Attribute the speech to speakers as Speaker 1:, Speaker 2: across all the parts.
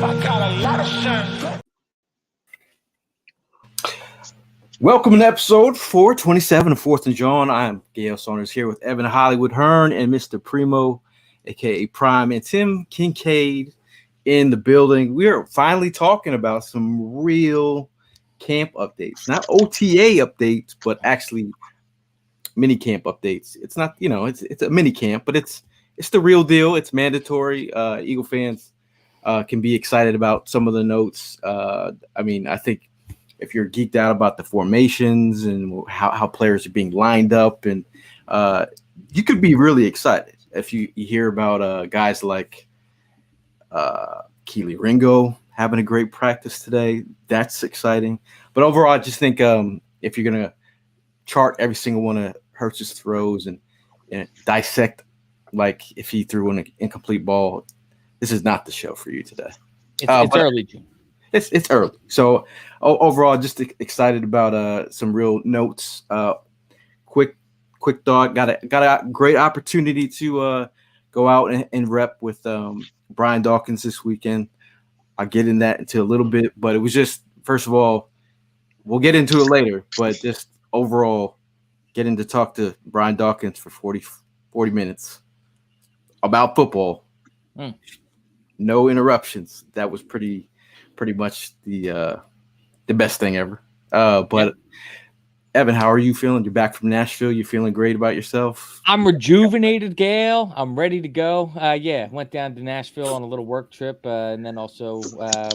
Speaker 1: I got a lot of sense.
Speaker 2: Welcome to episode 427 of Fourth and Jawn. I am Gail Saunders here with Evan Hollywood Hearn and Mr. Primo, aka Prime, and Tim Kincaid in the building. We are finally talking about some real camp updates, not OTA updates, but actually mini camp updates. It's not, it's a mini camp, but it's the real deal. It's mandatory. Eagle fans can be excited about some of the notes. I think if you're geeked out about the formations and how players are being lined up, and you could be really excited if you hear about guys like Keely Ringo having a great practice today. That's exciting. But overall, I just think if you're going to chart every single one of Hurts's throws and dissect, like if he threw an incomplete ball, this is not the show for you today.
Speaker 3: It's early.
Speaker 2: It's early. So overall, just excited about some real notes. Quick thought. Got a great opportunity to go out and rep with Brian Dawkins this weekend. I'll get in that into a little bit, but it was just, first of all, we'll get into it later, but just overall getting to talk to Brian Dawkins for 40 minutes about football. No interruptions. That was pretty much the best thing ever. But Evan, how are you feeling? You're back from Nashville. You feeling great about yourself?
Speaker 3: I'm rejuvenated, Gail. I'm ready to go. Went down to Nashville on a little work trip, and then also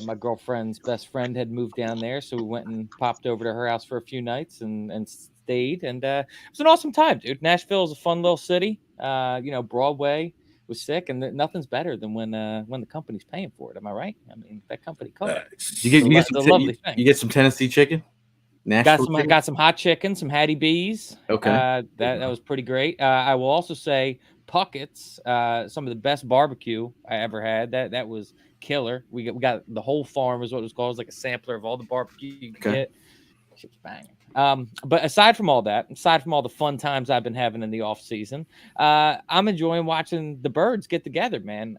Speaker 3: my girlfriend's best friend had moved down there, so we went and popped over to her house for a few nights and stayed. And it was an awesome time, dude. Nashville is a fun little city. Broadway was sick, and nothing's better than when the company's paying for it. Am I right? I mean, that company covered.
Speaker 2: You get some Tennessee chicken.
Speaker 3: Got some hot chicken, some Hattie B's.
Speaker 2: Okay,
Speaker 3: that was pretty great. I will also say Puckett's, some of the best barbecue I ever had. That was killer. We got the whole farm is what it was called. It was like a sampler of all the barbecue you could get. Shit was banging. But aside from all the fun times I've been having in the off season, I'm enjoying watching the birds get together, man.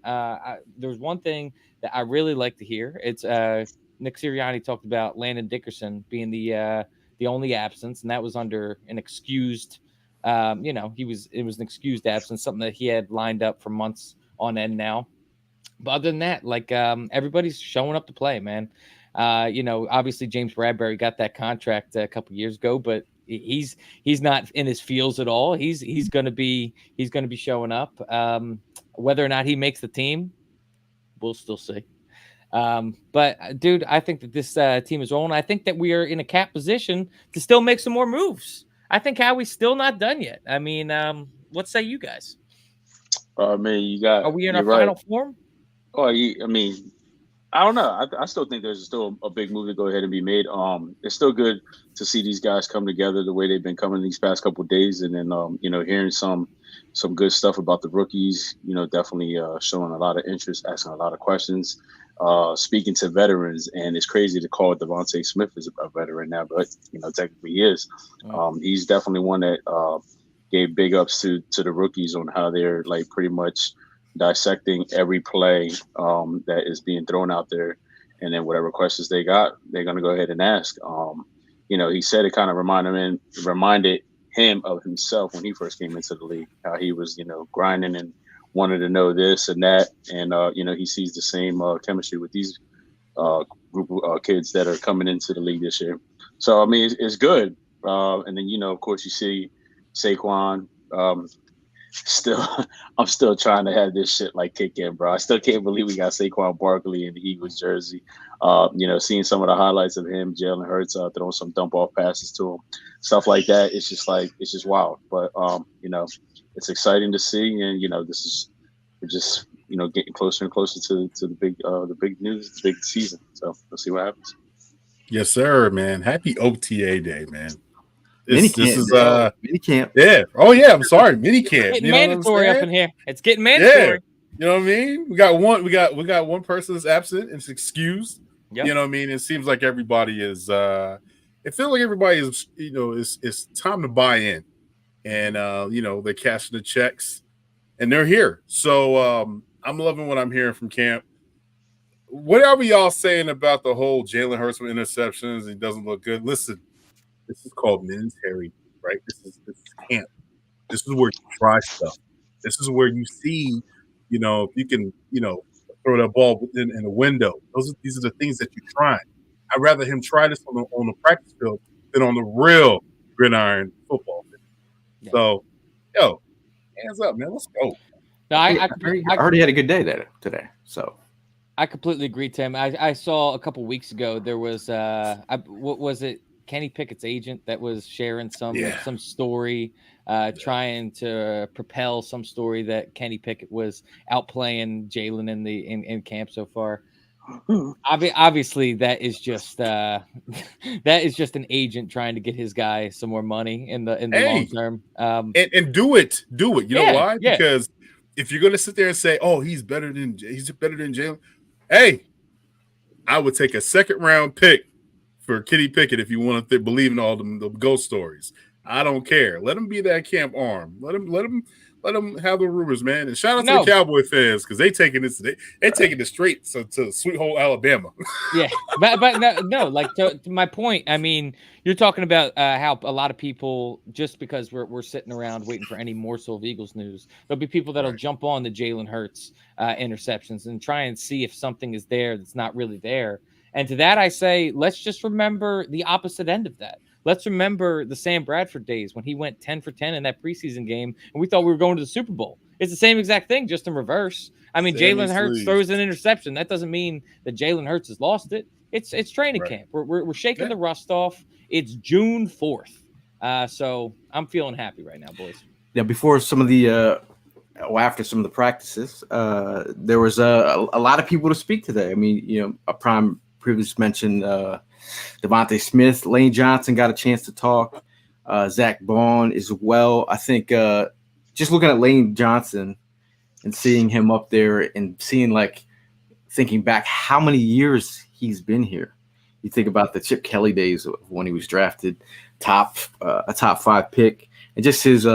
Speaker 3: There's one thing that I really like to hear. It's Nick Sirianni talked about Landon Dickerson being the only absence, and that was under an excused, it was an excused absence, something that he had lined up for months on end now. But other than that, everybody's showing up to play, man. Obviously James Bradbury got that contract a couple years ago, but he's not in his feels at all. He's going to be showing up. Whether or not he makes the team, we'll still see. But dude, I think that this team is rolling. I think that we are in a cap position to still make some more moves. I think Howie's still not done yet. I mean, what say you guys?
Speaker 4: Are we
Speaker 3: in our final form?
Speaker 4: Oh, I don't know. I still think there's still a big move to go ahead and be made. It's still good to see these guys come together the way they've been coming these past couple of days, and then hearing some good stuff about the rookies. Definitely showing a lot of interest, asking a lot of questions. Speaking to veterans, and it's crazy to call Devontae Smith as a veteran now, but technically he is. He's definitely one that gave big ups to the rookies on how they're pretty much dissecting every play that is being thrown out there, and then whatever questions they got, they're gonna go ahead and ask. He said it kind of reminded him of himself when he first came into the league, how he was grinding and wanted to know this and that, and he sees the same chemistry with these group of kids that are coming into the league this year. So it's good. And then of course you see Saquon. I'm still trying to have this shit kick in, bro. I still can't believe we got Saquon Barkley in the Eagles jersey. Seeing some of the highlights of him, Jalen Hurts throwing some dump off passes to him, stuff like that. It's just wild. But it's exciting to see, and we're just getting closer and closer to the big news, the big season. So let's see what happens.
Speaker 5: Yes, sir, man. Happy OTA day, man.
Speaker 2: This is minicamp.
Speaker 5: Yeah. Oh yeah. I'm sorry, minicamp.
Speaker 3: It's getting mandatory up in here. It's getting mandatory.
Speaker 5: Yeah. You know what I mean? We got one person that's absent and it's excused.
Speaker 3: Yep.
Speaker 5: You know what I mean? It seems like everybody is. It feels like everybody is. It's time to buy in, and they're cashing the checks, and they're here. So I'm loving what I'm hearing from camp. whatever y'all saying about the whole Jalen Hurts with interceptions, he doesn't look good. Listen, this is called men's hairy, right? This is camp. This is where you try stuff. This is where you see, if you can, throw that ball in a window. These are the things that you try. I'd rather him try this on the practice field than on the real gridiron football field.
Speaker 3: Yeah.
Speaker 5: So, hands up, man. Let's go.
Speaker 3: No,
Speaker 2: I already had a good day today. So
Speaker 3: I completely agree, Tim. I saw a couple weeks ago there was what was it? Kenny Pickett's agent that was sharing some story, trying to propel some story that Kenny Pickett was outplaying Jalen in camp so far. Obviously, that is just an agent trying to get his guy some more money in the long term.
Speaker 5: And do it. You know why?
Speaker 3: Yeah.
Speaker 5: Because if you're gonna sit there and say, "Oh, he's better than Jalen," hey, I would take a second round pick for Kenny Pickett if you want to believe in all the ghost stories. I don't care. Let him be that camp arm. Let him have the rumors, man. And shout out to the Cowboy fans because they taking it straight to Sweet Hole, Alabama.
Speaker 3: Yeah, but no, like to my point. I mean, you're talking about how a lot of people, just because we're sitting around waiting for any morsel of Eagles news, there'll be people that'll jump on the Jalen Hurts interceptions and try and see if something is there that's not really there. And to that, I say, let's just remember the opposite end of that. Let's remember the Sam Bradford days when he went 10 for 10 in that preseason game, and we thought we were going to the Super Bowl. It's the same exact thing, just in reverse. I mean, Jalen Hurts throws an interception. That doesn't mean that Jalen Hurts has lost it. It's training camp. We're shaking the rust off. It's June 4th. So I'm feeling happy right now, boys.
Speaker 2: Yeah, before some of the after some of the practices, there was a lot of people to speak today. I mean, a prime previously mentioned Devontae Smith, Lane Johnson got a chance to talk, Zach Baun as well. I think just looking at Lane Johnson and seeing him up there and thinking back how many years he's been here. You think about the Chip Kelly days when he was drafted a top 5 pick, and just his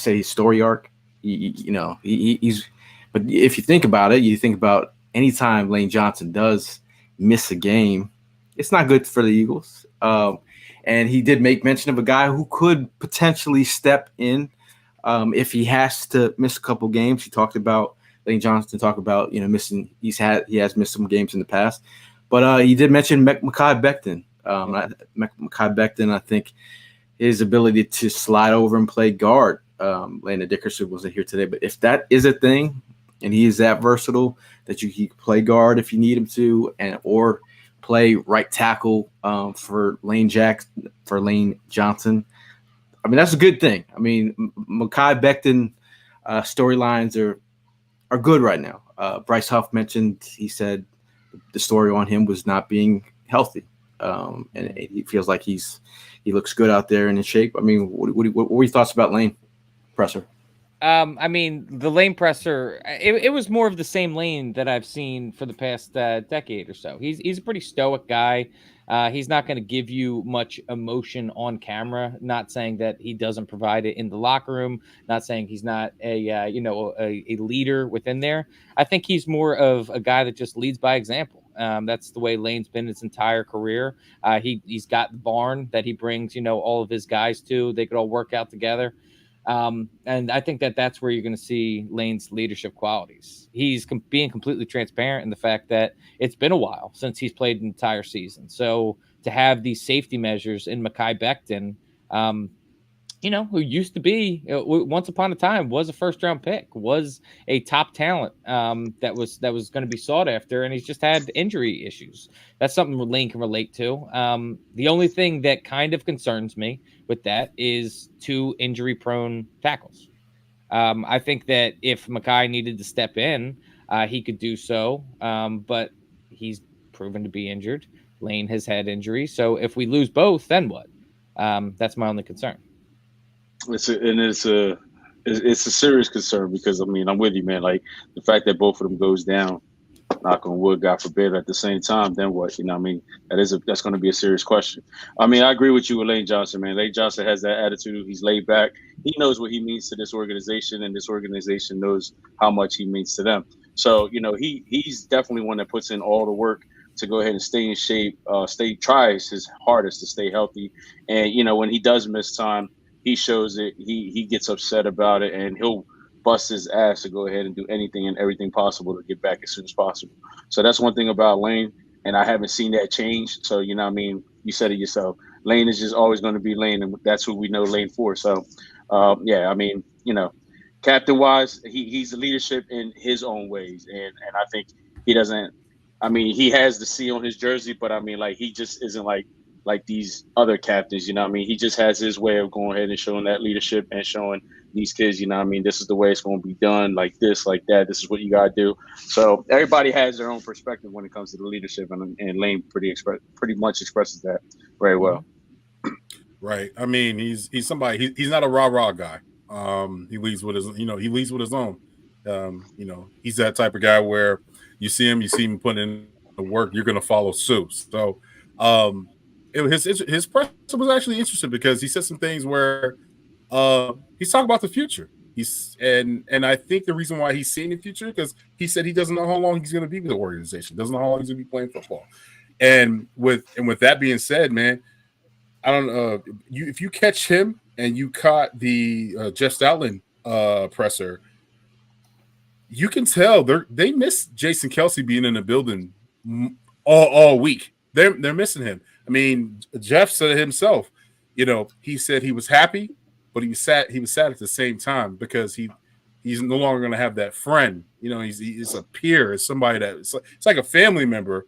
Speaker 2: his story arc. He's. But if you think about it, you think about anytime Lane Johnson does miss a game, it's not good for the Eagles. And he did make mention of a guy who could potentially step in if he has to miss a couple games. He talked about Lane Johnson missing. He has missed some games in the past, but he did mention Mekhi Becton. Mekhi Becton, I think his ability to slide over and play guard. Landon Dickerson wasn't here today, but if that is a thing, and he is that versatile that he can play guard if you need him to, or play right tackle for Lane Johnson. I mean, that's a good thing. I mean, Mekhi Becton storylines are good right now. Bryce Huff mentioned, he said the story on him was not being healthy, and he feels like he looks good out there and in shape. I mean, what were your thoughts about Lane Presser?
Speaker 3: I mean, the Lane Presser, it was more of the same Lane that I've seen for the past decade or so. He's a pretty stoic guy. He's not going to give you much emotion on camera. Not saying that he doesn't provide it in the locker room. Not saying he's not a leader within there. I think he's more of a guy that just leads by example. That's the way Lane's been his entire career. He's got the barn that he brings, all of his guys to. They could all work out together. And I think that's where you're going to see Lane's leadership qualities. He's being completely transparent in the fact that it's been a while since he's played an entire season. So to have these safety measures in Mekhi Becton, who used to be once upon a time was a first-round pick, was a top talent that was going to be sought after, and he's just had injury issues. That's something Lane can relate to. The only thing that kind of concerns me with that is 2 injury-prone tackles. I think that if Mekhi needed to step in, he could do so, but he's proven to be injured. Lane has had injuries, so if we lose both, then what? That's my only concern.
Speaker 4: It's a serious concern because I'm with you, man. Like the fact that both of them goes down, knock on wood, God forbid, at the same time, then what? You know what I mean? That's going to be a serious question. I mean, I agree with you with Lane Johnson, man. Lane Johnson has that attitude. He's laid back. He knows what he means to this organization, and this organization knows how much he means to them. So, you know, he's definitely one that puts in all the work to go ahead and stay in shape, tries his hardest to stay healthy. And, you know, when he does miss time, he shows it. He gets upset about it, and he'll bust his ass to go ahead and do anything and everything possible to get back as soon as possible. So that's one thing about Lane, and I haven't seen that change. So, you know what I mean? You said it yourself. Lane is just always going to be Lane, and that's who we know Lane for. So, yeah, I mean, you know, captain-wise, he's the leadership in his own ways, and I think he doesn't – I mean, he has the C on his jersey, but, I mean, like, he just isn't like these other captains, you know what I mean? He just has his way of going ahead and showing that leadership and showing these kids, you know what I mean, this is the way it's going to be done, like this, like that. This is what you got to do. So everybody has their own perspective when it comes to the leadership, and Lane pretty much expresses that very well.
Speaker 5: Right. I mean, he's somebody. He's not a rah-rah guy. He leads with his, he leads with his own. He's that type of guy where you see him putting in the work, you're going to follow suit. So, his press was actually interesting because he said some things where he's talking about the future. And I think the reason why he's seeing the future because he said he doesn't know how long he's going to be with the organization, doesn't know how long he's going to be playing football. And with that being said, man, I don't know if you catch him and you caught the Jeff Stoutland presser, you can tell they miss Jason Kelce being in the building all week. They're missing him. I mean, Jeff said it himself. He said he was happy, but he was sad at the same time because he's no longer going to have that friend. He's a peer, it's somebody that it's like a family member.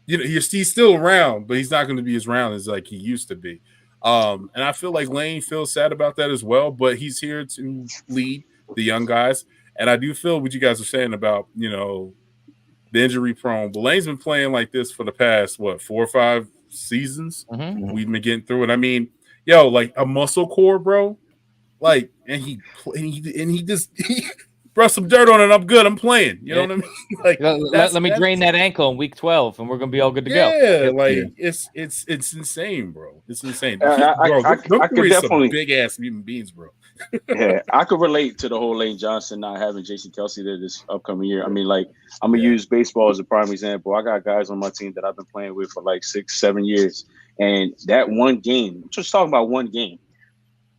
Speaker 5: He's still around, but he's not going to be as around as like he used to be. And I feel like Lane feels sad about that as well, but he's here to lead the young guys. And I do feel what you guys are saying about, the injury prone. But Lane's been playing like this for the past, 4 or 5 seasons?
Speaker 3: Mm-hmm.
Speaker 5: We've been getting through it. I mean, like a muscle core, bro. Like, and he brush some dirt on it. I'm good. I'm playing. You know what I mean? Like,
Speaker 3: let me drain that ankle in week 12, and we're gonna be all good to go.
Speaker 5: Yeah, like it's insane, bro. It's insane.
Speaker 4: I could definitely
Speaker 5: big ass human beings, bro.
Speaker 4: Yeah, I could relate to the whole Lane Johnson not having Jason Kelce there this upcoming year. I mean, like, I'm gonna use baseball as a prime example. I got guys on my team that I've been playing with for like 6-7 years, and that one game, I'm just talking about one game,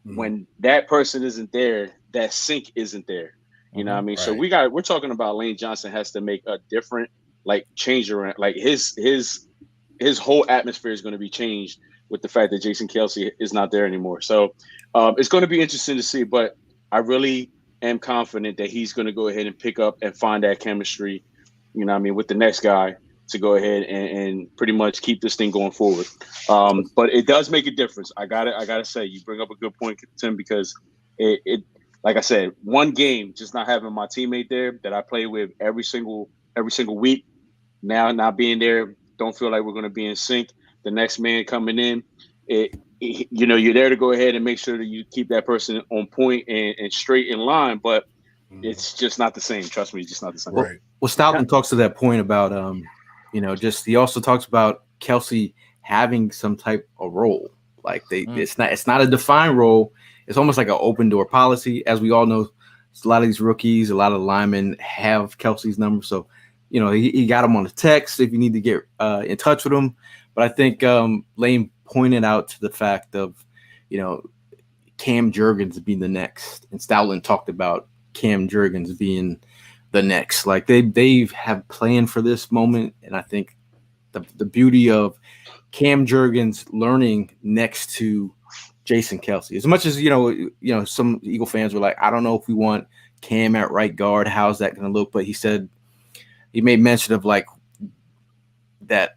Speaker 4: when that person isn't there, that sync isn't there. You know what I mean? Right. So we're talking about Lane Johnson has to make a different change around, like his whole atmosphere is going to be changed with the fact that Jason Kelce is not there anymore. So it's going to be interesting to see, but I really am confident that he's going to go ahead and pick up and find that chemistry, you know what I mean, with the next guy to go ahead and pretty much keep this thing going forward. But it does make a difference. I gotta say, you bring up a good point, Tim, because it like I said, one game, just not having my teammate there that I play with every single week, now not being there, don't feel like we're going to be in sync. The next man coming in, you're there to go ahead and make sure that you keep that person on point and straight in line, but it's just not the same. Trust me, it's just not the same.
Speaker 5: Right.
Speaker 2: Well, Stoutland talks to that point about, he also talks about Kelce having some type of role. Like it's not a defined role. It's almost like an open door policy. As we all know, a lot of these rookies, a lot of linemen have Kelce's number. So, he got him on the text if you need to get in touch with him. But I think Lane pointed out to the fact of, Cam Jurgens being the next. And Stoutland talked about Cam Jurgens being the next. Like they have planned for this moment. And I think the beauty of Cam Jurgens learning next to Jason Kelce, as much as some Eagle fans were like, I don't know if we want Cam at right guard, how's that going to look? But he said he made mention of like that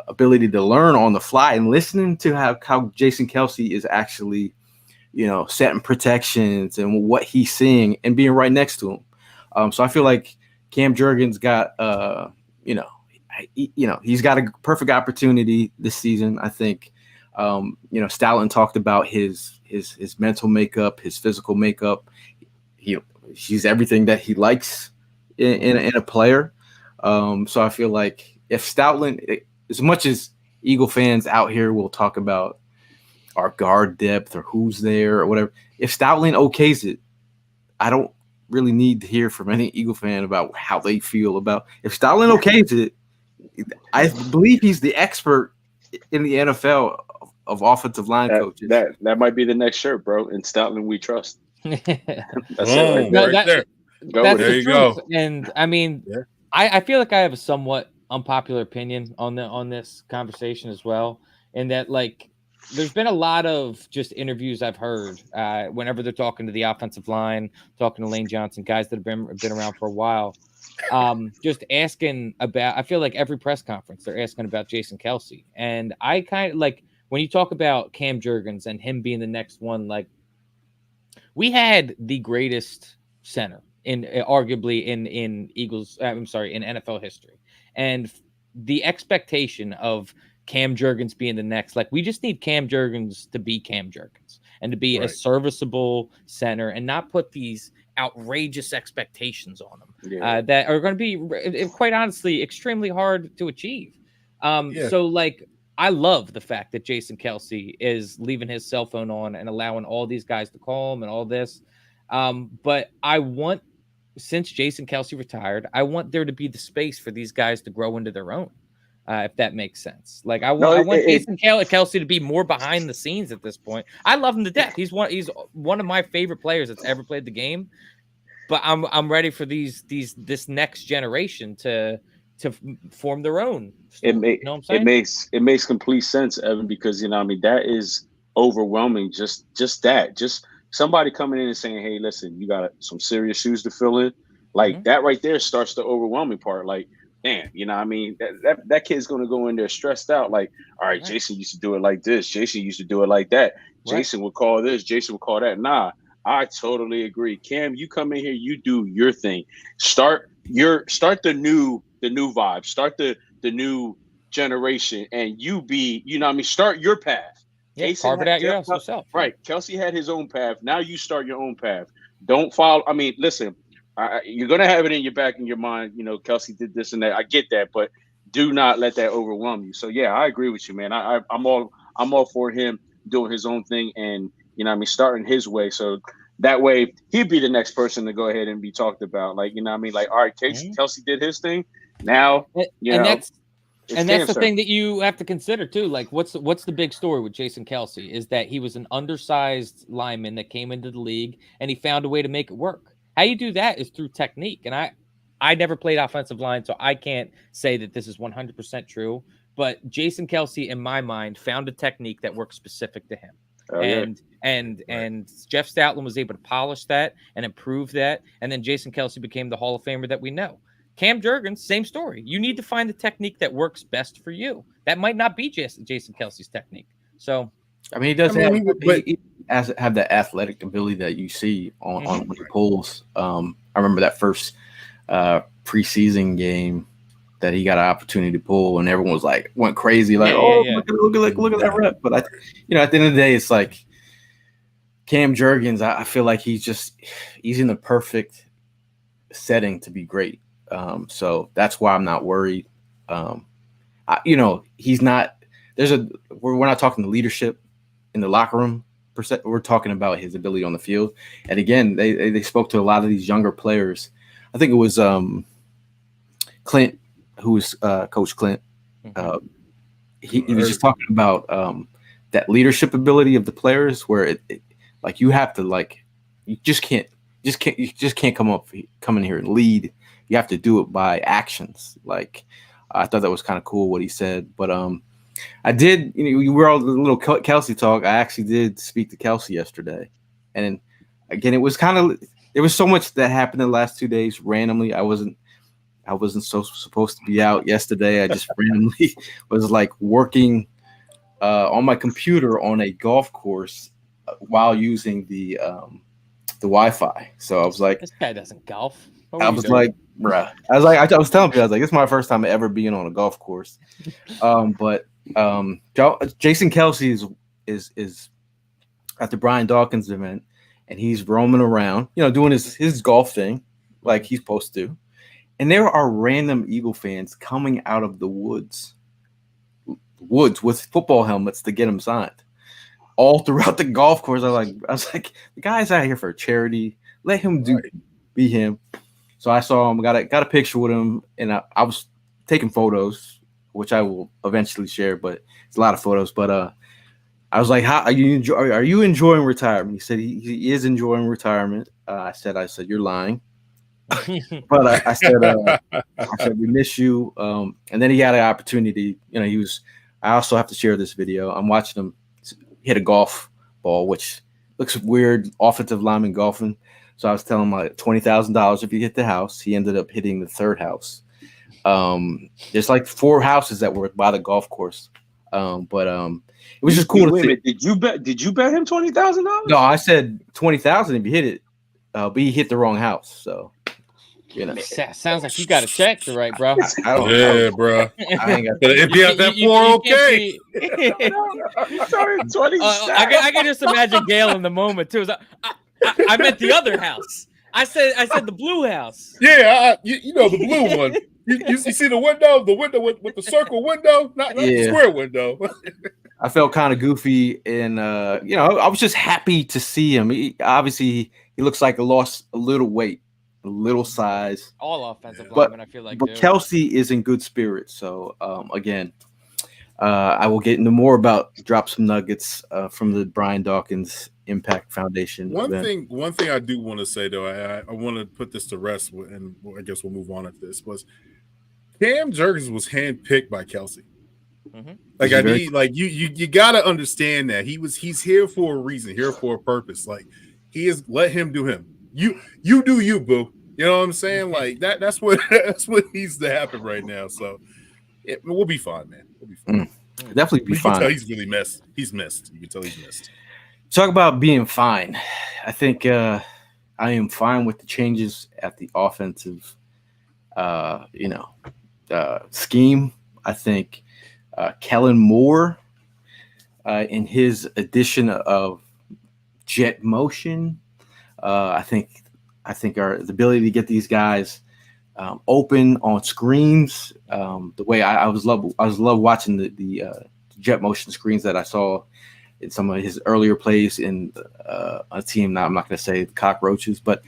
Speaker 2: ability to learn on the fly and listening to how Jason Kelce is actually setting protections and what he's seeing and being right next to him. So I feel like Cam Jurgens got he's got a perfect opportunity this season. I think. Stoutland talked about his mental makeup, his physical makeup. He's everything that he likes in a player. So I feel like if Stoutland, as much as Eagle fans out here will talk about our guard depth or who's there or whatever, if Stoutland okays it, I don't really need to hear from any Eagle fan about how they feel about if Stoutland okays it. I believe he's the expert in the NFL of offensive line coaches.
Speaker 4: That might be the next shirt, bro. In Stoutland, we trust. That's
Speaker 5: Boom,
Speaker 4: it right
Speaker 5: right there.
Speaker 3: That's
Speaker 5: There
Speaker 3: the
Speaker 5: you
Speaker 3: truth.
Speaker 5: go.
Speaker 3: And I mean,
Speaker 5: Yeah.
Speaker 3: I feel like I have a somewhat unpopular opinion on this conversation as well. In that, like, there's been a lot of just interviews I've heard whenever they're talking to the offensive line, talking to Lane Johnson, guys that have been around for a while. Just asking about, I feel like every press conference they're asking about Jason Kelce. And I kind of like when you talk about Cam Jurgens and him being the next one, like we had the greatest center in arguably in Eagles, I'm sorry, in NFL history. And the expectation of Cam Jurgens being the next, like we just need Cam Jurgens to be Cam Jurgens and to be a
Speaker 5: Right.
Speaker 3: serviceable center and not put these outrageous expectations on him
Speaker 4: Yeah.
Speaker 3: that are going to be, quite honestly, extremely hard to achieve.
Speaker 5: Yeah.
Speaker 3: So like, I love the fact that Jason Kelce is leaving his cell phone on and allowing all these guys to call him and all this. But I want, since Jason Kelce retired, I want there to be the space for these guys to grow into their own. If that makes sense. Like I want Jason Kelce to be more behind the scenes at this point. I love him to death. He's one of my favorite players that's ever played the game. But I'm ready for this next generation to form their own story. You know what I'm saying?
Speaker 4: It makes complete sense, Evan, because I mean that is overwhelming. Just somebody coming in and saying, "Hey, listen, you got some serious shoes to fill in." Like that right there starts the overwhelming part. Like, damn, I mean that kid's gonna go in there stressed out. Like, all right, Jason used to do it like this. Jason used to do it like that. Jason would call this. Jason would call that. Nah, I totally agree. Cam, you come in here, you do your thing. Start the new vibe. Start the new generation, and you be, what I mean, start your path.
Speaker 3: Yeah, carve it out yourself.
Speaker 4: Right. Kelce had his own path. Now you start your own path. Don't follow. I mean, listen, you're gonna have it in your back in your mind. Kelce did this and that. I get that, but do not let that overwhelm you. So yeah, I agree with you, man. I'm all for him doing his own thing and what I mean, starting his way. So that way he'd be the next person to go ahead and be talked about. Like, what I mean? Like, all right, Kelce did his thing. Now,
Speaker 3: and that's the thing that you have to consider too. Like, what's the big story with Jason Kelce is that he was an undersized lineman that came into the league and he found a way to make it work. How you do that is through technique. And I never played offensive line, so I can't say that this is 100% true. But Jason Kelce, in my mind, found a technique that works specific to him. And Jeff Stoutland was able to polish that and improve that. And then Jason Kelce became the Hall of Famer that we know. Cam Jurgens, same story. You need to find the technique that works best for you. That might not be Jason Kelce's technique. So,
Speaker 2: I mean, he does have that athletic ability that you see on when he pulls. I remember that first preseason game that he got an opportunity to pull, and everyone was like went crazy, like, look at that rep. But at the end of the day, it's like Cam Jurgens. I feel like he's in the perfect setting to be great. So that's why I'm not worried. He's not. We're not talking the leadership in the locker room. We're talking about his ability on the field. And again, they spoke to a lot of these younger players. I think it was Clint, who was Coach Clint. He was just talking about that leadership ability of the players, where like you have to you just can't come in here and lead. You have to do it by actions. Like, I thought that was kind of cool what he said. But I did, you were all the little Kelce talk. I actually did speak to Kelce yesterday. And again, there was so much that happened in the last 2 days randomly. I wasn't supposed to be out yesterday. I just randomly was like working on my computer on a golf course while using the Wi-Fi. So I was like,
Speaker 3: this guy doesn't golf.
Speaker 2: I was like, bruh. I was telling people, I was like, this is my first time ever being on a golf course. But Jason Kelce is at the Brian Dawkins event, and he's roaming around, doing his golf thing like he's supposed to. And there are random Eagle fans coming out of the woods with football helmets to get him signed all throughout the golf course. I was like, the guy's out here for charity. Let him be him. So I saw him, got a picture with him, and I was taking photos, which I will eventually share, but it's a lot of photos. But I was like, "How are you enjoying retirement?" He said he is enjoying retirement. I said you're lying. But I said we miss you. And then he had an opportunity. I also have to share this video. I'm watching him hit a golf ball, which looks weird, offensive lineman golfing. So I was telling him like $20,000 if you hit the house. He ended up hitting the third house. There's like 4 houses that were by the golf course. But it was just cool to see.
Speaker 4: Did you bet him $20,000?
Speaker 2: No, I said $20,000 if you hit it. But he hit the wrong house. So
Speaker 3: sounds like you got a check to write, bro.
Speaker 5: Bro.
Speaker 2: I ain't got
Speaker 5: if you have that 4, okay.
Speaker 3: I can just imagine Gail in the moment too. I meant the other house. I said the blue house.
Speaker 5: Yeah, you know the blue one. You see the window with the circle window, not the square window.
Speaker 2: I felt kind of goofy, and I was just happy to see him. Obviously, he looks like he lost a little weight, a little size.
Speaker 3: All offensive linemen, I feel like.
Speaker 2: But Kelsey is in good spirits. So again, I will get into more about drop some nuggets from the Brian Dawkins Impact Foundation.
Speaker 5: One thing I do want to say though, I want to put this to rest, and I guess we'll move on to this. Was Cam Jurgens was handpicked by Kelsey.
Speaker 3: Mm-hmm.
Speaker 5: Like you gotta understand that he's here for a reason, here for a purpose. Like let him do him. You do you, boo. You know what I'm saying? Like that's what needs to happen right now. So we'll be fine, man. We'll be fine.
Speaker 2: Definitely be fine.
Speaker 5: You can tell he's really missed. He's missed. You can tell he's missed. Talk
Speaker 2: about being fine. I think I am fine with the changes at the offensive scheme. I think Kellen Moore in his addition of jet motion, I think the ability to get these guys open on screens. The way I love watching the jet motion screens that I saw in some of his earlier plays in a team. Now I'm not going to say the Cockroaches, but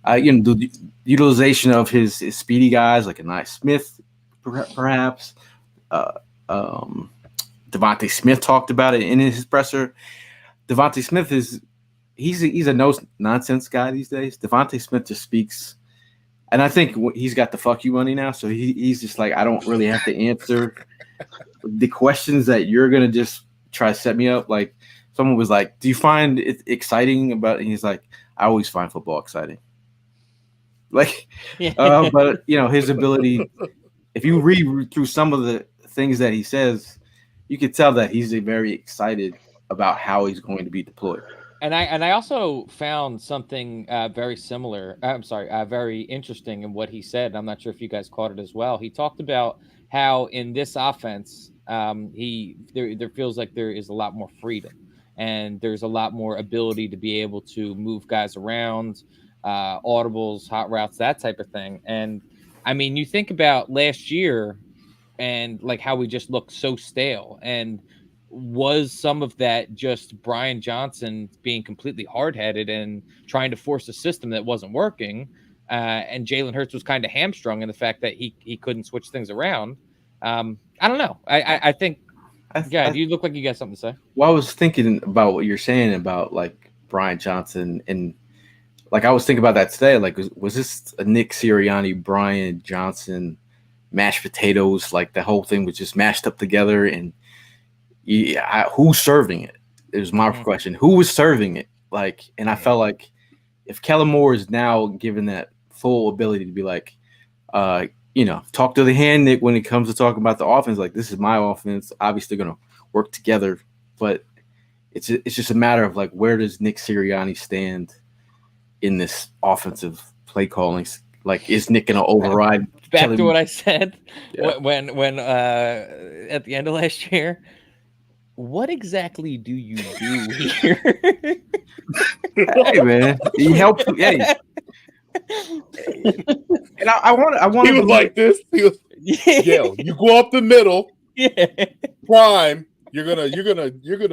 Speaker 2: the utilization of his speedy guys like a Nice Smith, perhaps. Devontae Smith talked about it in his presser. Devontae Smith he's a no nonsense guy these days. Devontae Smith just speaks, and I think he's got the fuck you money now, so he's just like, I don't really have to answer the questions that you're gonna just try to set me up. Like someone was like, "Do you find it exciting about?" And he's like, "I always find football exciting." Like, but his ability. If you read through some of the things that he says, you could tell that he's very excited about how he's going to be deployed.
Speaker 3: And I also found something very similar. Very interesting in what he said. I'm not sure if you guys caught it as well. He talked about how in this offense, there feels like there is a lot more freedom, and there's a lot more ability to be able to move guys around, audibles, hot routes, that type of thing. And I mean, you think about last year and like how we just looked so stale, and was some of that just Brian Johnson being completely hard-headed and trying to force a system that wasn't working, and Jalen Hurts was kind of hamstrung in the fact that he couldn't switch things around. I don't know. I think you look like you got something to say.
Speaker 2: Well, I was thinking about what you're saying about like Brian Johnson, and like I was thinking about that today. Like, was this a Nick Sirianni, Brian Johnson mashed potatoes? Like the whole thing was just mashed up together, and who's serving it? It was my question. Who was serving it? Like, and I felt like if Kellen Moore is now given that full ability to be like, talk to the hand, Nick, when it comes to talking about the offense. Like, this is my offense. Obviously, going to work together, but it's just a matter of like, where does Nick Sirianni stand in this offensive play calling? Like, is Nick going to override?
Speaker 3: Back to what I said when at the end of last year. What exactly do you do here?
Speaker 2: Hey man, he helps. Hey, And I want
Speaker 5: He was like this. He was, yo, you go up the middle, prime. You're gonna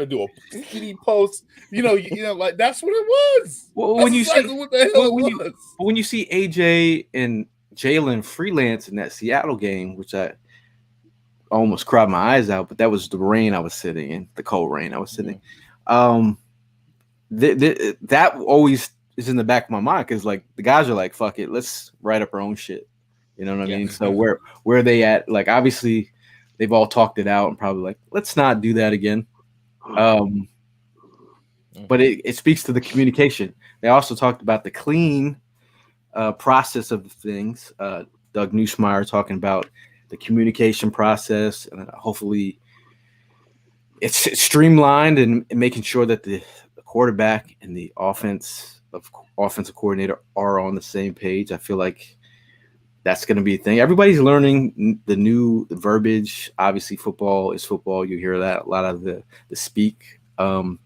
Speaker 5: do a skinny post. Like that's what it was.
Speaker 2: Well,
Speaker 5: That's
Speaker 2: when you
Speaker 5: exactly
Speaker 2: see
Speaker 5: what the hell it was.
Speaker 2: when you see AJ and Jalen freelance in that Seattle game, which I almost cried my eyes out, but that was the rain I was sitting in, the cold rain I was sitting. That always is in the back of my mind because like the guys are like, fuck it, let's write up our own shit. You know what I mean? So where are they at? Like obviously they've all talked it out and probably like, let's not do that again. But it speaks to the communication. They also talked about the clean process of the things. Doug Neusmeyer talking about the communication process, and hopefully it's streamlined and making sure that the quarterback and the offensive coordinator are on the same page. I feel like that's going to be a thing. Everybody's learning the verbiage. Obviously, football is football. You hear that a lot of the speak. But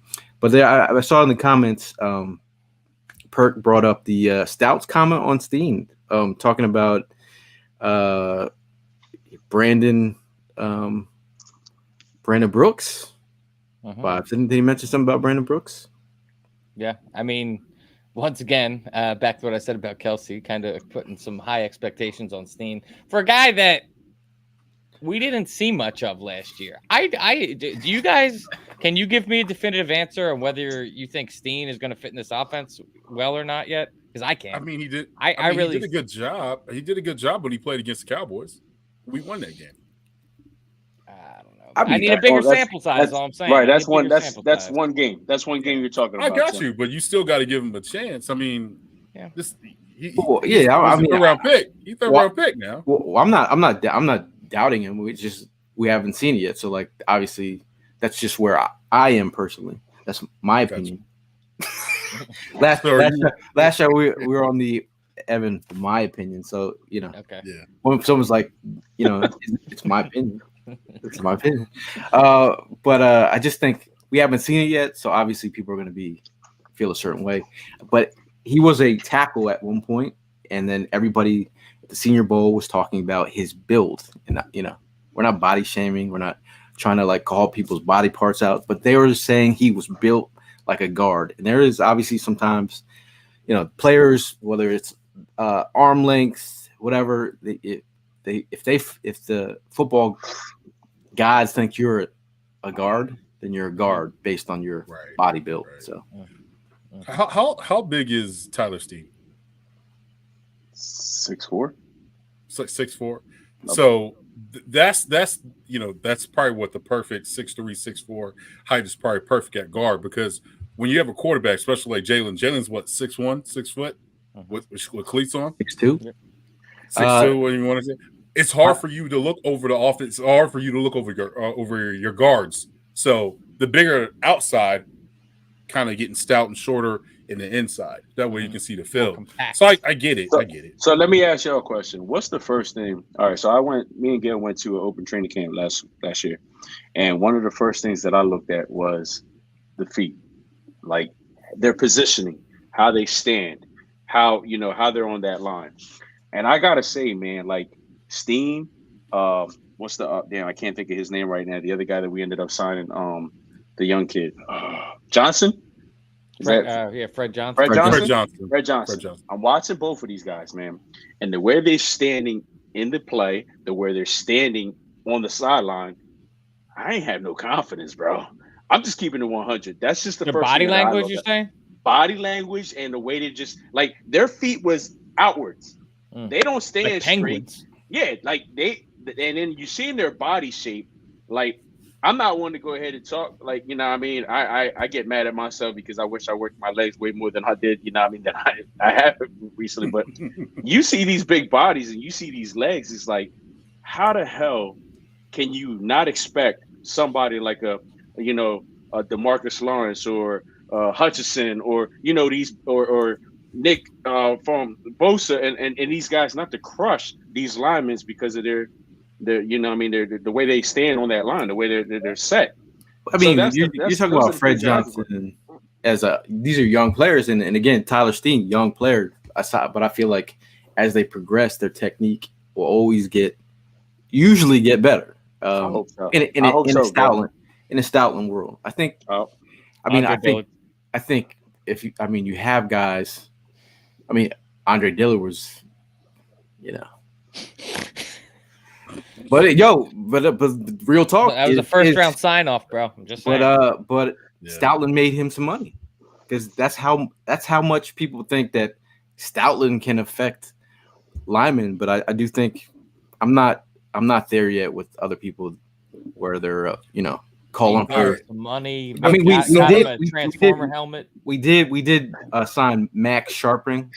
Speaker 2: there, I saw in the comments, Perk brought up the Stouts comment on Steen, talking about Brandon Brooks. Didn't he mention something about Brandon Brooks?
Speaker 3: Yeah, I mean, once again, back to what I said about Kelsey, kind of putting some high expectations on Steen for a guy that we didn't see much of last year. Do you guys, can you give me a definitive answer on whether you think Steen is going to fit in this offense well or not yet? Because I can't.
Speaker 5: I mean, he did.
Speaker 3: I really
Speaker 5: he did a good job. He did a good job when he played against the Cowboys. We won that game.
Speaker 3: I don't know. I need a bigger sample size. All I'm saying.
Speaker 4: Right. That's one game. That's one game you're talking about.
Speaker 5: I got you, but you still got to give him a chance. I mean, he's
Speaker 2: a
Speaker 5: third round pick. He's third round pick now.
Speaker 2: Well, I'm not doubting him. We haven't seen it yet. So like obviously that's just where I am personally. That's my opinion. last year we were on the Evan, my opinion. So when someone's like, it's my opinion. It's my opinion. But I just think we haven't seen it yet. So obviously people are going to feel a certain way. But he was a tackle at one point, and then everybody at the Senior Bowl was talking about his build. And we're not body shaming. We're not trying to like call people's body parts out, but they were saying he was built like a guard. And there is obviously sometimes, players, whether it's arm length, whatever, if the football gods think you're a guard, then you're a guard based on your body build. Right. So,
Speaker 5: how big is Tyler Steen?
Speaker 4: 6'4".
Speaker 5: It's like 6'4". So that's probably what the perfect 6'3", 6'4" height is probably perfect at guard, because when you have a quarterback, especially like Jalen's what, 6'1", 6 foot with cleats on,
Speaker 2: 6'2",
Speaker 5: 6'2", what do you want to say? It's hard for you to look over the offense. It's hard for you to look over your guards. So the bigger outside, kind of getting stout and shorter in the inside. That way you can see the field. So I get it. I get it.
Speaker 4: So let me ask you a question. What's the first thing? All right. So me and Gail went to an open training camp last year. And one of the first things that I looked at was the feet, like their positioning, how they stand, how they're on that line. And I got to say, man, like Steen, what's the I can't think of his name right now. The other guy that we ended up signing, the young kid, Johnson.
Speaker 3: Fred Johnson.
Speaker 4: Fred Johnson. I'm watching both of these guys, man, and the way they're standing in the play, the way they're standing on the sideline, I ain't have no confidence, bro. I'm just keeping it 100. That's just the first
Speaker 3: body language you're saying?
Speaker 4: Body language and the way they just like their feet was outwards. They don't stand like straight.
Speaker 3: Penguins.
Speaker 4: Yeah, like and then you see in their body shape, like I'm not one to go ahead and talk, like, I mean, I get mad at myself because I wish I worked my legs way more than I did, than I have recently. But you see these big bodies and you see these legs, it's like, how the hell can you not expect somebody like a DeMarcus Lawrence or Hutchinson or these or Nick from Bosa and these guys not to crush these linemen because of their the way they stand on that line, the way they're set.
Speaker 2: I mean, you're talking about Fred Johnson these are young players, and again, Tyler Steen, young player. but I feel like as they progress, their technique will usually get better.
Speaker 4: I hope so.
Speaker 2: In
Speaker 4: I hope so, bro.
Speaker 2: In a Stoutland world, I think.
Speaker 4: Oh,
Speaker 2: I mean,
Speaker 3: Andre
Speaker 2: I think if you have guys. I mean, Andre Dillard was, you know. But real talk.
Speaker 3: That was a first round sign off, bro. I'm just saying.
Speaker 2: But Stoutland made him some money because that's how much people think that Stoutland can affect linemen. But I do think I'm not there yet with other people where they're calling for
Speaker 3: money.
Speaker 2: I mean, we did
Speaker 3: a transformer helmet.
Speaker 2: We did sign Max Sharping,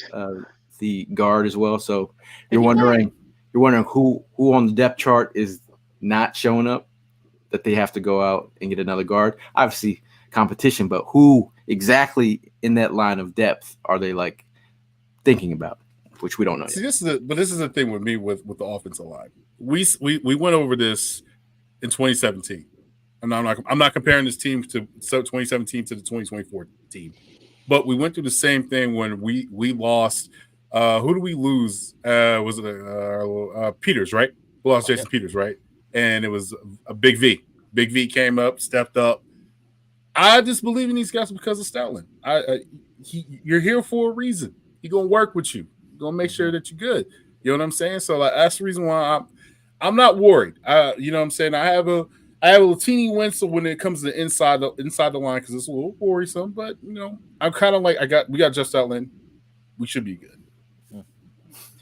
Speaker 2: the guard as well. So you're wondering who on the depth chart is not showing up, that they have to go out and get another guard. Obviously competition, but who exactly in that line of depth are they like thinking about, which we don't know yet.
Speaker 5: See, this is the thing with me with the offensive line. We went over this in 2017. And I'm not comparing this team to 2017 to the 2024 team, but we went through the same thing when we lost. Who did we lose? Was it Peters, right? We lost Jason Peters, right? And it was a Big V. Big V came up, stepped up. I just believe in these guys because of Stoutland. You're here for a reason. He's gonna work with you. He's gonna make sure that you're good. You know what I'm saying? So that's the reason why I'm not worried. You know what I'm saying? I have a teeny whistle when it comes to inside the line because it's a little worrisome. But I'm kind of like we got Just Stoutland. We should be good.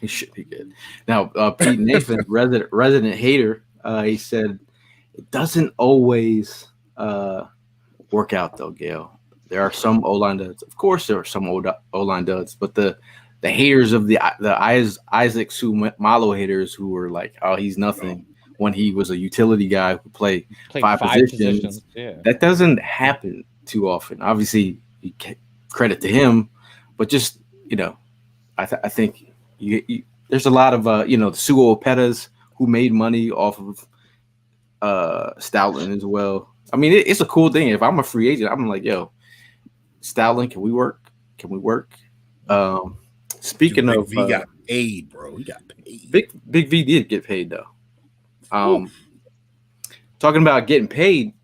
Speaker 2: He should be good. Now, Pete Nathan, resident hater, he said it doesn't always work out though, Gail. There are some O-line duds. Of course, there are some O-line duds, but the haters of the Isaac Sumalo haters who were like, oh, he's nothing. When he was a utility guy who played five positions. Yeah. That doesn't happen too often. Obviously, credit to him, but just I think there's a lot of the Suo Opetas who made money off of Stoutland as well. I mean, it's a cool thing. If I'm a free agent, I'm like, yo, Stoutland, can we work? Speaking of,
Speaker 5: Big V got paid, bro. He got paid.
Speaker 2: Big V did get paid though. Talking about getting paid,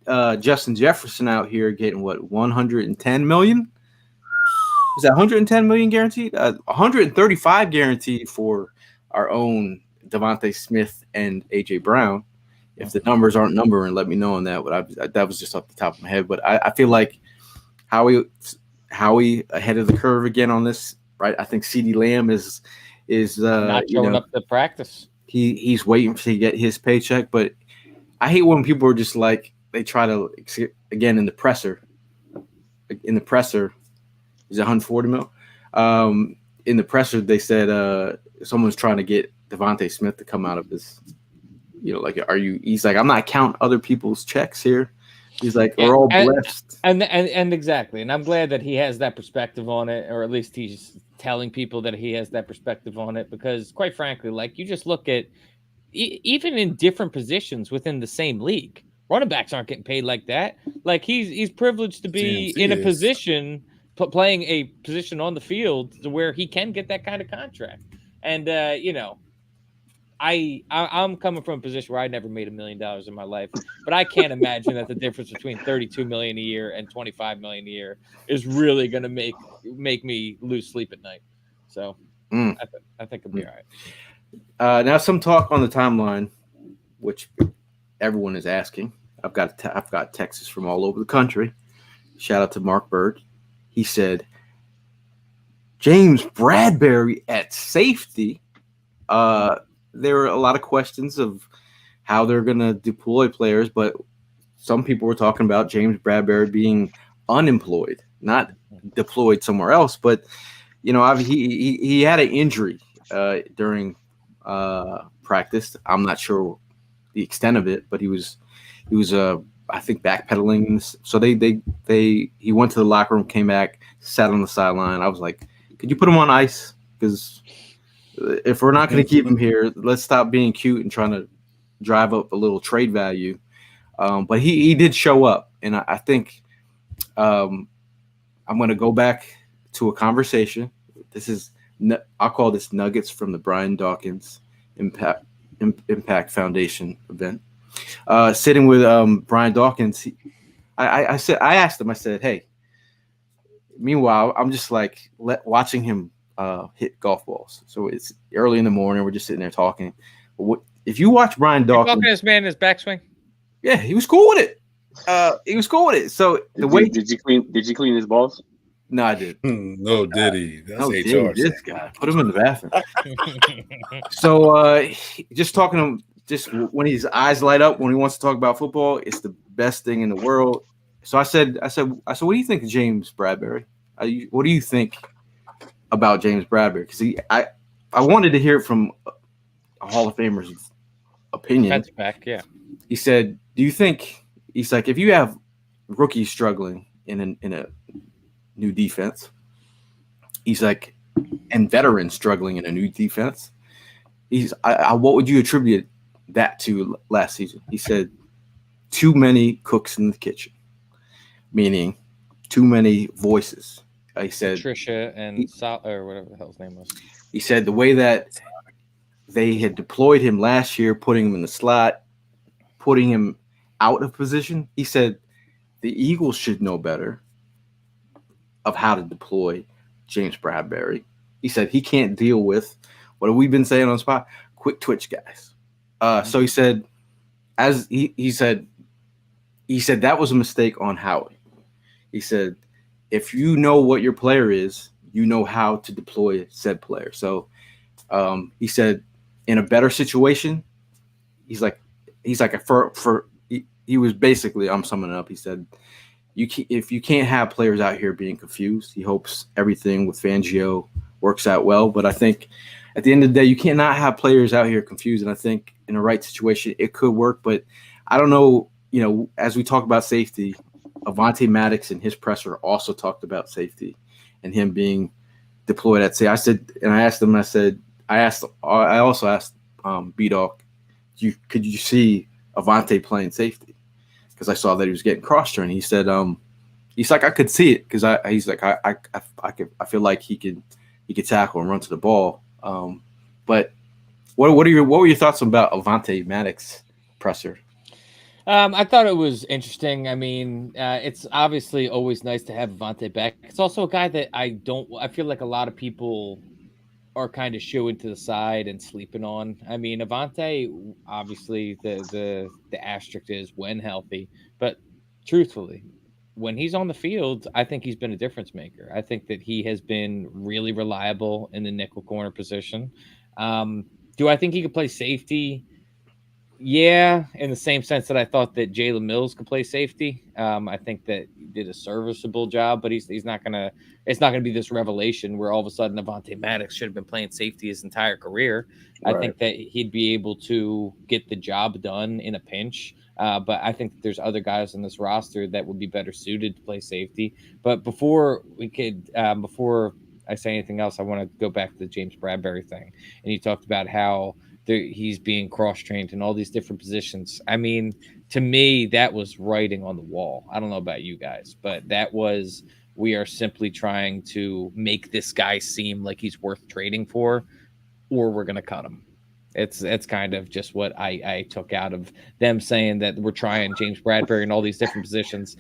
Speaker 2: Justin Jefferson out here getting what, 110 million? Is that 110 million guaranteed? 135 guaranteed for our own Devontae Smith and AJ Brown. If the numbers aren't numbering, let me know on that. But that was just off the top of my head. But I feel like Howie ahead of the curve again on this, right? I think CeeDee Lamb is
Speaker 3: not showing up to practice.
Speaker 2: He's waiting to get his paycheck, but I hate when people are just like they try to again in the presser. In the presser, is it 140 mil? In the presser, they said someone's trying to get Devontae Smith to come out of this. Like, are you? He's like, I'm not counting other people's checks here. He's like, we're all blessed.
Speaker 3: And exactly. And I'm glad that he has that perspective on it, or at least he's telling people that he has that perspective on it, because quite frankly, like, you just look at even in different positions within the same league, running backs aren't getting paid like that. Like, he's privileged to be in a position, playing a position on the field to where he can get that kind of contract. And, I'm coming from a position where I never made $1 million in my life, but I can't imagine that the difference between $32 million a year and $25 million a year is really going to make me lose sleep at night. So I think it'll be all right.
Speaker 2: Now some talk on the timeline, which everyone is asking. I've got texts from all over the country. Shout out to Mark Bird. He said James Bradbury at safety. There were a lot of questions of how they're going to deploy players, but some people were talking about James Bradbury being unemployed, not deployed somewhere else. But he had an injury during practice. I'm not sure the extent of it, but he was I think backpedaling. So he went to the locker room, came back, sat on the sideline. I was like, could you put him on ice? Because if we're not going to keep him here, let's stop being cute and trying to drive up a little trade value. But he did show up, and I think I'm going to go back to a conversation. This is I'll call this nuggets from the Brian Dawkins Impact Foundation event. Sitting with Brian Dawkins, I asked him, I said, hey, meanwhile, I'm just like watching him hit golf balls. So it's early in the morning. We're just sitting there talking. If you watch Brian Dawkins,
Speaker 3: talking to this man in his backswing.
Speaker 2: Yeah, he was cool with it. So
Speaker 4: did you clean his balls?
Speaker 2: No, I did.
Speaker 5: No, did he? That's
Speaker 2: no,
Speaker 5: HR.
Speaker 2: This guy put him in the bathroom. So just talking to him, just when his eyes light up when he wants to talk about football, it's the best thing in the world. So I said, what do you think of James Bradberry? What do you think about James Bradberry? Because I wanted to hear it from a Hall of Famer's opinion.
Speaker 3: That's back, yeah.
Speaker 2: He said, "Do you think?" He's like, if you have rookies struggling in a new defense, he's like, and veterans struggling in a new defense, what would you attribute that to last season? He said, too many cooks in the kitchen, meaning too many voices. He said
Speaker 3: Patricia and or whatever the hell his name was.
Speaker 2: He said the way that they had deployed him last year, putting him in the slot, putting him out of position. He said the Eagles should know better of how to deploy James Bradberry. He said he can't deal with what have we been saying on the spot? Quick twitch guys. So he said, he said that was a mistake on Howie. He said, if you know what your player is, you know how to deploy said player. So he said, in a better situation, he was basically, I'm summing it up. He said, if you can't have players out here being confused, he hopes everything with Fangio works out well. But I think at the end of the day, you cannot have players out here confused. And I think in the right situation, it could work. But I don't know, as we talk about safety, Avonte Maddox and his presser also talked about safety and him being deployed at say. I also asked B-Dog, could you see Avonte playing safety? Because I saw that he was getting cross-trained. He said, he's like, I could see it because I feel like he could tackle and run to the ball. But what were your thoughts about Avonte Maddox presser?
Speaker 3: I thought it was interesting. I mean, it's obviously always nice to have Avonte back. It's also a guy that I feel like a lot of people are kind of shooing to the side and sleeping on. I mean, Avonte, obviously the asterisk is when healthy, but truthfully, when he's on the field, I think he's been a difference maker. I think that he has been really reliable in the nickel corner position. Do I think he could play safety? Yeah, in the same sense that I thought that Jalen Mills could play safety. I think that he did a serviceable job, but it's not gonna be this revelation where all of a sudden Avonte Maddox should have been playing safety his entire career. Right. I think that he'd be able to get the job done in a pinch. But I think that there's other guys on this roster that would be better suited to play safety. But before I say anything else, I want to go back to the James Bradberry thing. And you talked about how he's being cross-trained in all these different positions. I mean, to me, that was writing on the wall. I don't know about you guys, but that was, we are simply trying to make this guy seem like he's worth trading for, or we're going to cut him. It's kind of just what I took out of them saying that we're trying James Bradberry in all these different positions.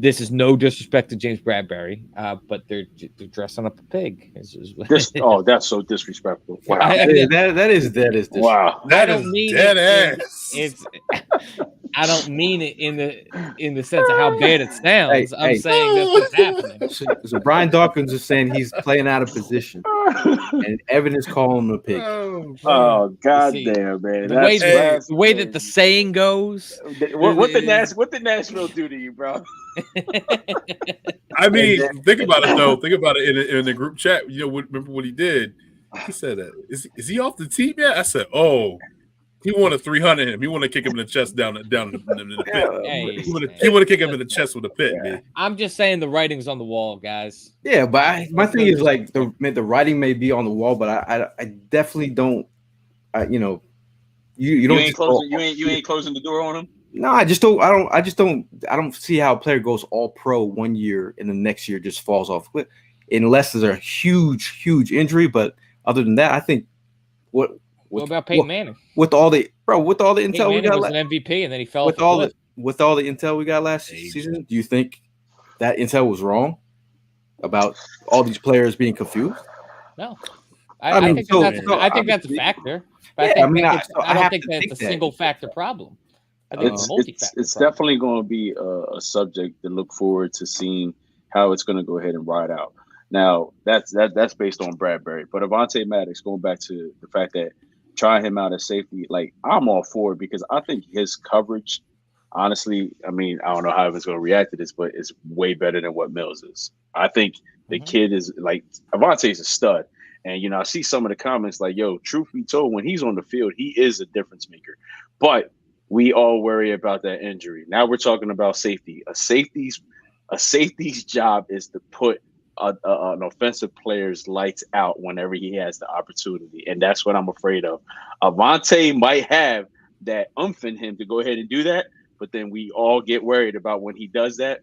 Speaker 3: This is no disrespect to James Bradberry, but they're dressing up a pig.
Speaker 4: That's so disrespectful. Wow,
Speaker 2: that is disrespectful.
Speaker 4: Wow,
Speaker 5: that is dead ass.
Speaker 3: I don't mean it in the sense of how bad it sounds. I'm saying that's what's happening.
Speaker 2: So Brian Dawkins is saying he's playing out of position, and Evan is calling him a pig.
Speaker 4: Oh god damn, man!
Speaker 3: The way that the saying goes.
Speaker 4: What the Nashville do to you, bro?
Speaker 5: I mean, think about it though. Think about it in the group chat. Remember what he did? He said, "Is he off the team yet?" I said, "Oh, he wanted 300 him. He wanted to kick him in the chest down in the pit. He wanted to kick him in the chest with a pit, man." I'm
Speaker 3: just saying the writing's on the wall, guys.
Speaker 2: Yeah, but my thing is like the writing may be on the wall, but I definitely don't. You don't.
Speaker 4: You ain't closing the door on him.
Speaker 2: No, I don't see how a player goes all pro one year and the next year just falls off. unless there's a huge injury. But other than that, I think what
Speaker 3: about Peyton Manning?
Speaker 2: With all the intel
Speaker 3: Peyton
Speaker 2: we got,
Speaker 3: was an MVP, and then he fell
Speaker 2: with
Speaker 3: off
Speaker 2: all the intel we got last season, do you think that intel was wrong about all these players being confused?
Speaker 3: No, I think that's a factor. But I don't think that's a single factor problem. I think it's a multi-factor.
Speaker 4: It's definitely going to be a subject to look forward to seeing how it's going to go ahead and ride out. Now that's based on Bradbury, but Avonte Maddox, going back to the fact that trying him out as safety, like I'm all for it because I think his coverage, honestly, I mean, I don't know how he's going to react to this, but it's way better than what Mills is. I think the kid is like Avonte's a stud. And, I see some of the comments like, yo, truth be told, when he's on the field, he is a difference maker. But we all worry about that injury. Now we're talking about safety. A safety's job is to put an offensive player's lights out whenever he has the opportunity. And that's what I'm afraid of. Avonte might have that umph in him to go ahead and do that. But then we all get worried about when he does that,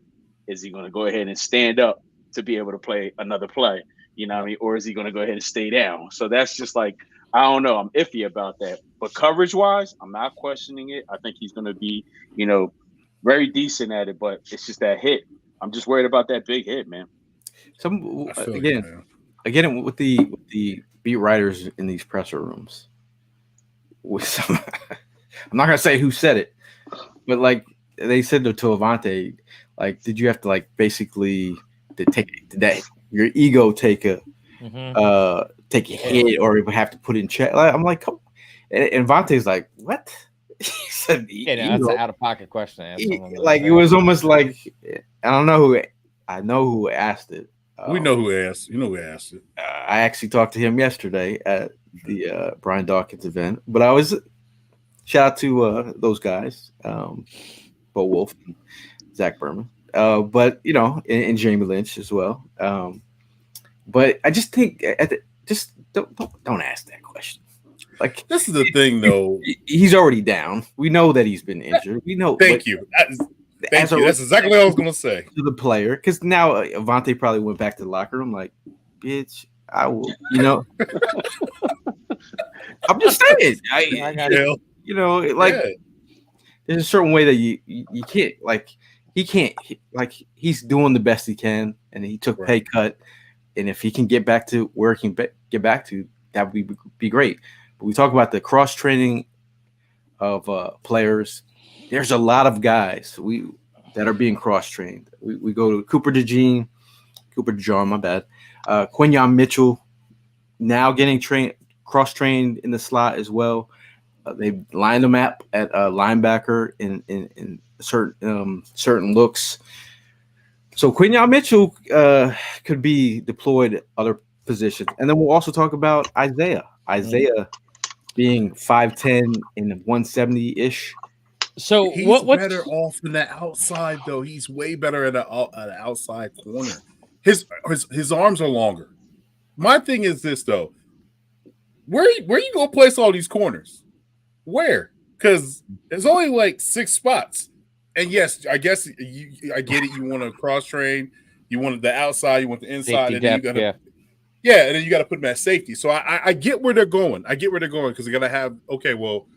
Speaker 4: is he going to go ahead and stand up to be able to play another play? You know what I mean? Or is he going to go ahead and stay down? So that's just like, I don't know. I'm iffy about that. But coverage-wise, I'm not questioning it. I think he's going to be, very decent at it. But it's just that hit. I'm just worried about that big hit, man.
Speaker 2: Again, with the beat writers in these presser rooms, I'm not going to say who said it, but like they said to Avonte, like, did you have to like basically did that your ego take a hit or you have to put in check? Like, I'm like, come on. And Vontae's like, what? He said,
Speaker 3: that's an out of pocket question.
Speaker 2: It was almost like I know who asked it.
Speaker 5: We know who asked. You know who asked it.
Speaker 2: I actually talked to him yesterday at the Brian Dawkins event, but I was shout out to those guys, Bo Wolf, and Zach Berman. But and Jamie Lynch as well. But I just think just don't ask that question. Like,
Speaker 5: this is the thing, though.
Speaker 2: He's already down. We know that he's been injured. We know.
Speaker 5: Thank you. That's exactly what I was gonna say
Speaker 2: to the player, because now Avonte probably went back to the locker room like, bitch, I will. I'm just saying. There's a certain way that you can't like. He can't he's doing the best he can, and he took pay cut, and if he can get back to where he can get back to, that would be great. But we talk about the cross training of players. There's a lot of guys that are being cross trained. We go to Cooper DeJean, my bad. Quinyon Mitchell now getting cross trained in the slot as well. They lined him up at linebacker in certain looks. So Quinyon Mitchell could be deployed at other positions. And then we'll also talk about Isaiah being 5'10" and 170-ish.
Speaker 5: So he's better off in the outside, though. He's way better at an outside corner. His arms are longer. My thing is this, though. Where you gonna place all these corners? Where? Because there's only like 6 spots. And yes, I guess I get it. You want to cross train. You want the outside. You want the inside. And then and then you got to put them at safety. So I get where they're going. Because they got to have. Okay, well,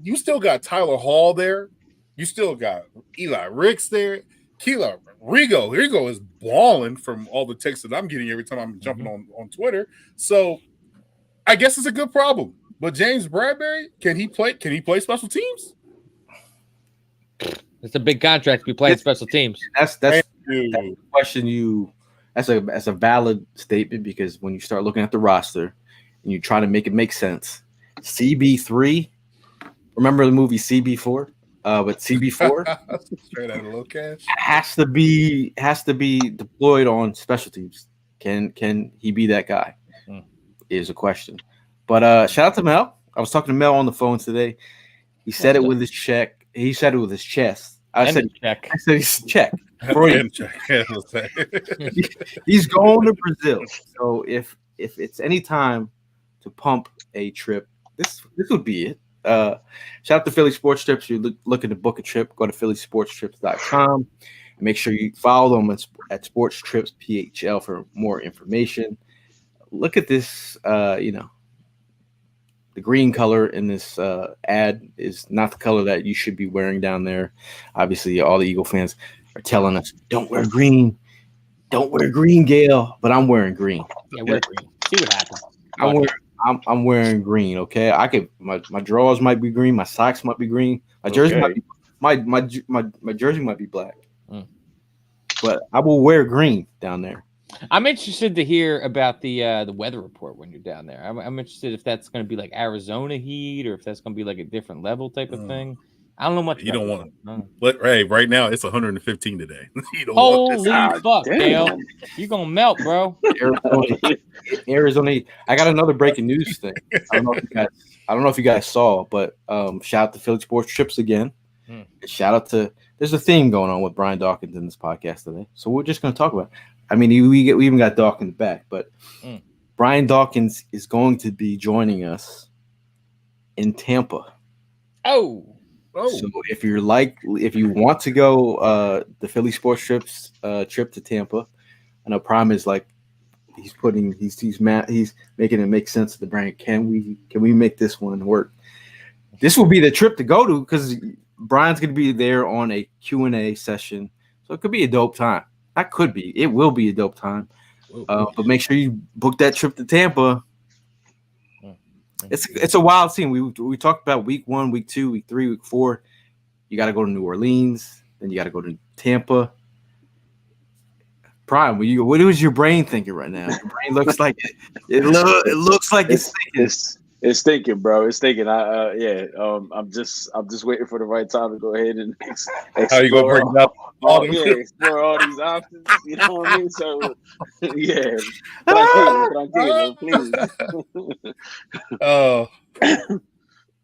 Speaker 5: you still got Tyler Hall there. You still got Eli Ricks there. Keila Rigo is balling from all the texts that I'm getting every time I'm jumping on Twitter. So I guess it's a good problem. But James Bradbury, can he play special teams?
Speaker 3: It's a big contract to be playing special teams.
Speaker 2: That's a question that's a valid statement, because when you start looking at the roster and you try to make it make sense, CB3, remember the movie CB4? But CB4
Speaker 5: straight out of low cash
Speaker 2: has to be deployed on special teams. Can he be that guy? Is a question. But shout out to Mel. I was talking to Mel on the phone today. He said it with his check. He said it with his chest. I said he's check. He's going to Brazil. So if it's any time to pump a trip, this would be it. Shout out to Philly Sports Trips. You're looking to book a trip, go to phillysportstrips.com. Make sure you follow them at Sports Trips PHL for more information. Look at this, the green color in this ad is not the color that you should be wearing down there. Obviously, all the Eagle fans are telling us, don't wear green. Don't wear green, Gail. But I'm wearing green.
Speaker 3: Yeah, wear green. See what happens.
Speaker 2: I'm wearing green. Okay, I could my drawers might be green. My socks might be green. My jersey might be my jersey might be black. But I will wear green down there.
Speaker 3: I'm interested to hear about the weather report when you're down there. I'm interested if that's going to be like Arizona heat or if that's going to be like a different level type of thing. I don't know much.
Speaker 5: You don't want to. But hey, right now it's 115 today. You don't
Speaker 3: Holy
Speaker 5: want
Speaker 3: fuck, Dale! You're gonna melt, bro.
Speaker 2: Arizona. I got another breaking news thing. I don't know if you guys saw, but shout out to Philly Sports Trips again. Shout out to. There's a theme going on with Brian Dawkins in this podcast today, so we're just going to talk about it. I mean, we even got Dawkins back, but Brian Dawkins is going to be joining us in Tampa.
Speaker 3: Oh.
Speaker 2: So if you want to go the Philly Sports Trips trip to Tampa, I know Prime is like he's making it make sense to the brand. Can we make this one work? This will be the trip to go to because Brian's going to be there on a Q&A session, so it could be a dope time. It will be a dope time. But make sure you book that trip to Tampa. It's a wild scene. We talked about week 1, week 2, week 3, week 4. You got to go to New Orleans, then you got to go to Tampa. Prime, what is your brain thinking right now? Your brain looks like it looks like it's thinking.
Speaker 4: It's thinking, bro. It's thinking. I'm just waiting for the right time to go ahead and explore.
Speaker 5: How you gonna bring up
Speaker 4: explore all these options. You know what I mean? So, yeah. Tranquilo, please.
Speaker 5: Oh,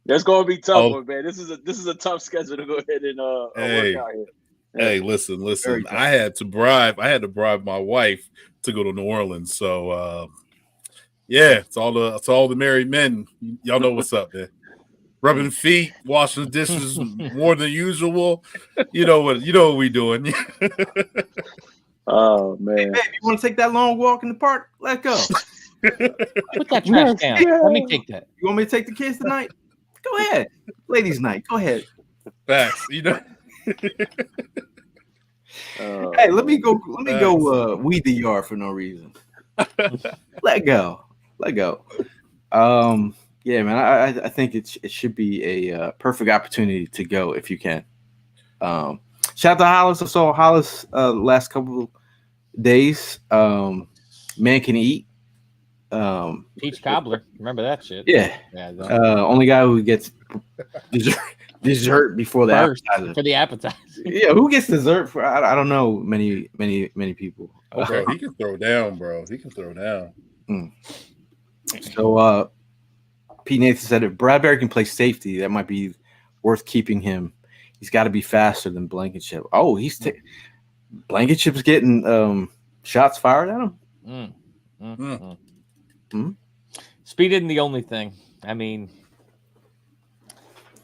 Speaker 4: that's gonna be tough, man. This is a tough schedule to go ahead and work out here.
Speaker 5: Hey, listen. I had to bribe my wife to go to New Orleans. So yeah, it's all the married men. Y'all know what's up, man. Rubbing feet, washing the dishes more than usual. You know what we doing.
Speaker 4: Oh man.
Speaker 2: Hey, babe, you want to take that long walk in the park? Let's go.
Speaker 3: Put that trash down.
Speaker 4: Yeah.
Speaker 3: Let me take that.
Speaker 2: You want me to take the kids tonight? Go ahead. Ladies' night. Go ahead.
Speaker 5: Facts.
Speaker 2: Hey, let me go weed the yard for no reason. Let go. Yeah, man. I think it should be a perfect opportunity to go if you can. Shout out to Hollis. I saw Hollis last couple of days. Man can eat.
Speaker 3: Peach cobbler. Remember that shit?
Speaker 2: Yeah. Only guy who gets dessert before the appetizer.
Speaker 3: For the appetizer.
Speaker 2: Yeah, who gets dessert for? I don't know many people.
Speaker 5: Okay, he can throw down, bro. He can throw down.
Speaker 2: So Pete Nathan said if Bradbury can play safety, that might be worth keeping him. He's got to be faster than Blankenship. Oh, Blankenship's getting shots fired at him.
Speaker 3: Speed isn't the only thing. I mean,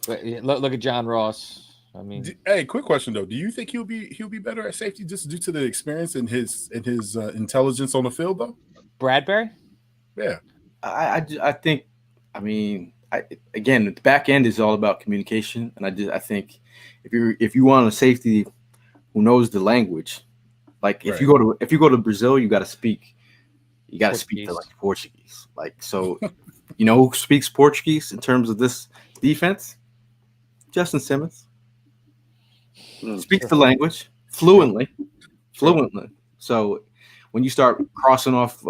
Speaker 3: look at John Ross. I mean,
Speaker 5: hey, quick question though: do you think he'll be better at safety just due to the experience and his intelligence on the field though?
Speaker 3: Bradbury?
Speaker 5: Yeah,
Speaker 2: I think. I mean, again, the back end is all about communication, and I think if you want a safety who knows the language, like if you go to Brazil, you got to speak to like Portuguese, like so. You know who speaks Portuguese in terms of this defense? Justin Simmons speaks the language fluently. So when you start crossing off,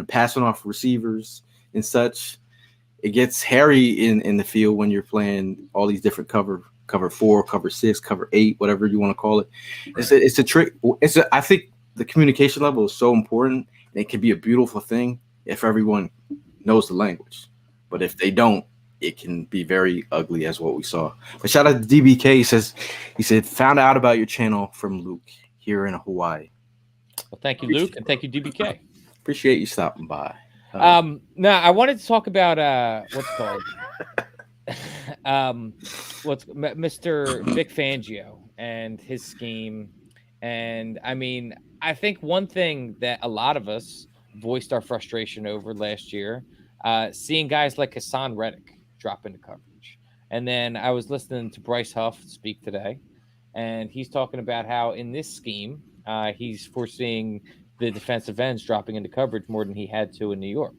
Speaker 2: passing off receivers and such, it gets hairy in the field when you're playing all these different cover 4, cover 6, cover 8, whatever you want to call it. Right. It's a trick. I think the communication level is so important, and it can be a beautiful thing if everyone knows the language. But if they don't, it can be very ugly, as what we saw. But shout out to DBK. He said found out about your channel from Luke here in Hawaii.
Speaker 3: Well, thank you, Luke, and thank you, DBK.
Speaker 2: Appreciate you stopping by.
Speaker 3: Now I wanted to talk about what's called Mr. Vic Fangio and his scheme And I mean, I think one thing that a lot of us voiced our frustration over last year, seeing guys like Hassan Reddick drop into coverage. And then I was listening to Bryce Huff speak today, and he's talking about how in this scheme, he's foreseeing the defensive ends dropping into coverage more than he had to in New York.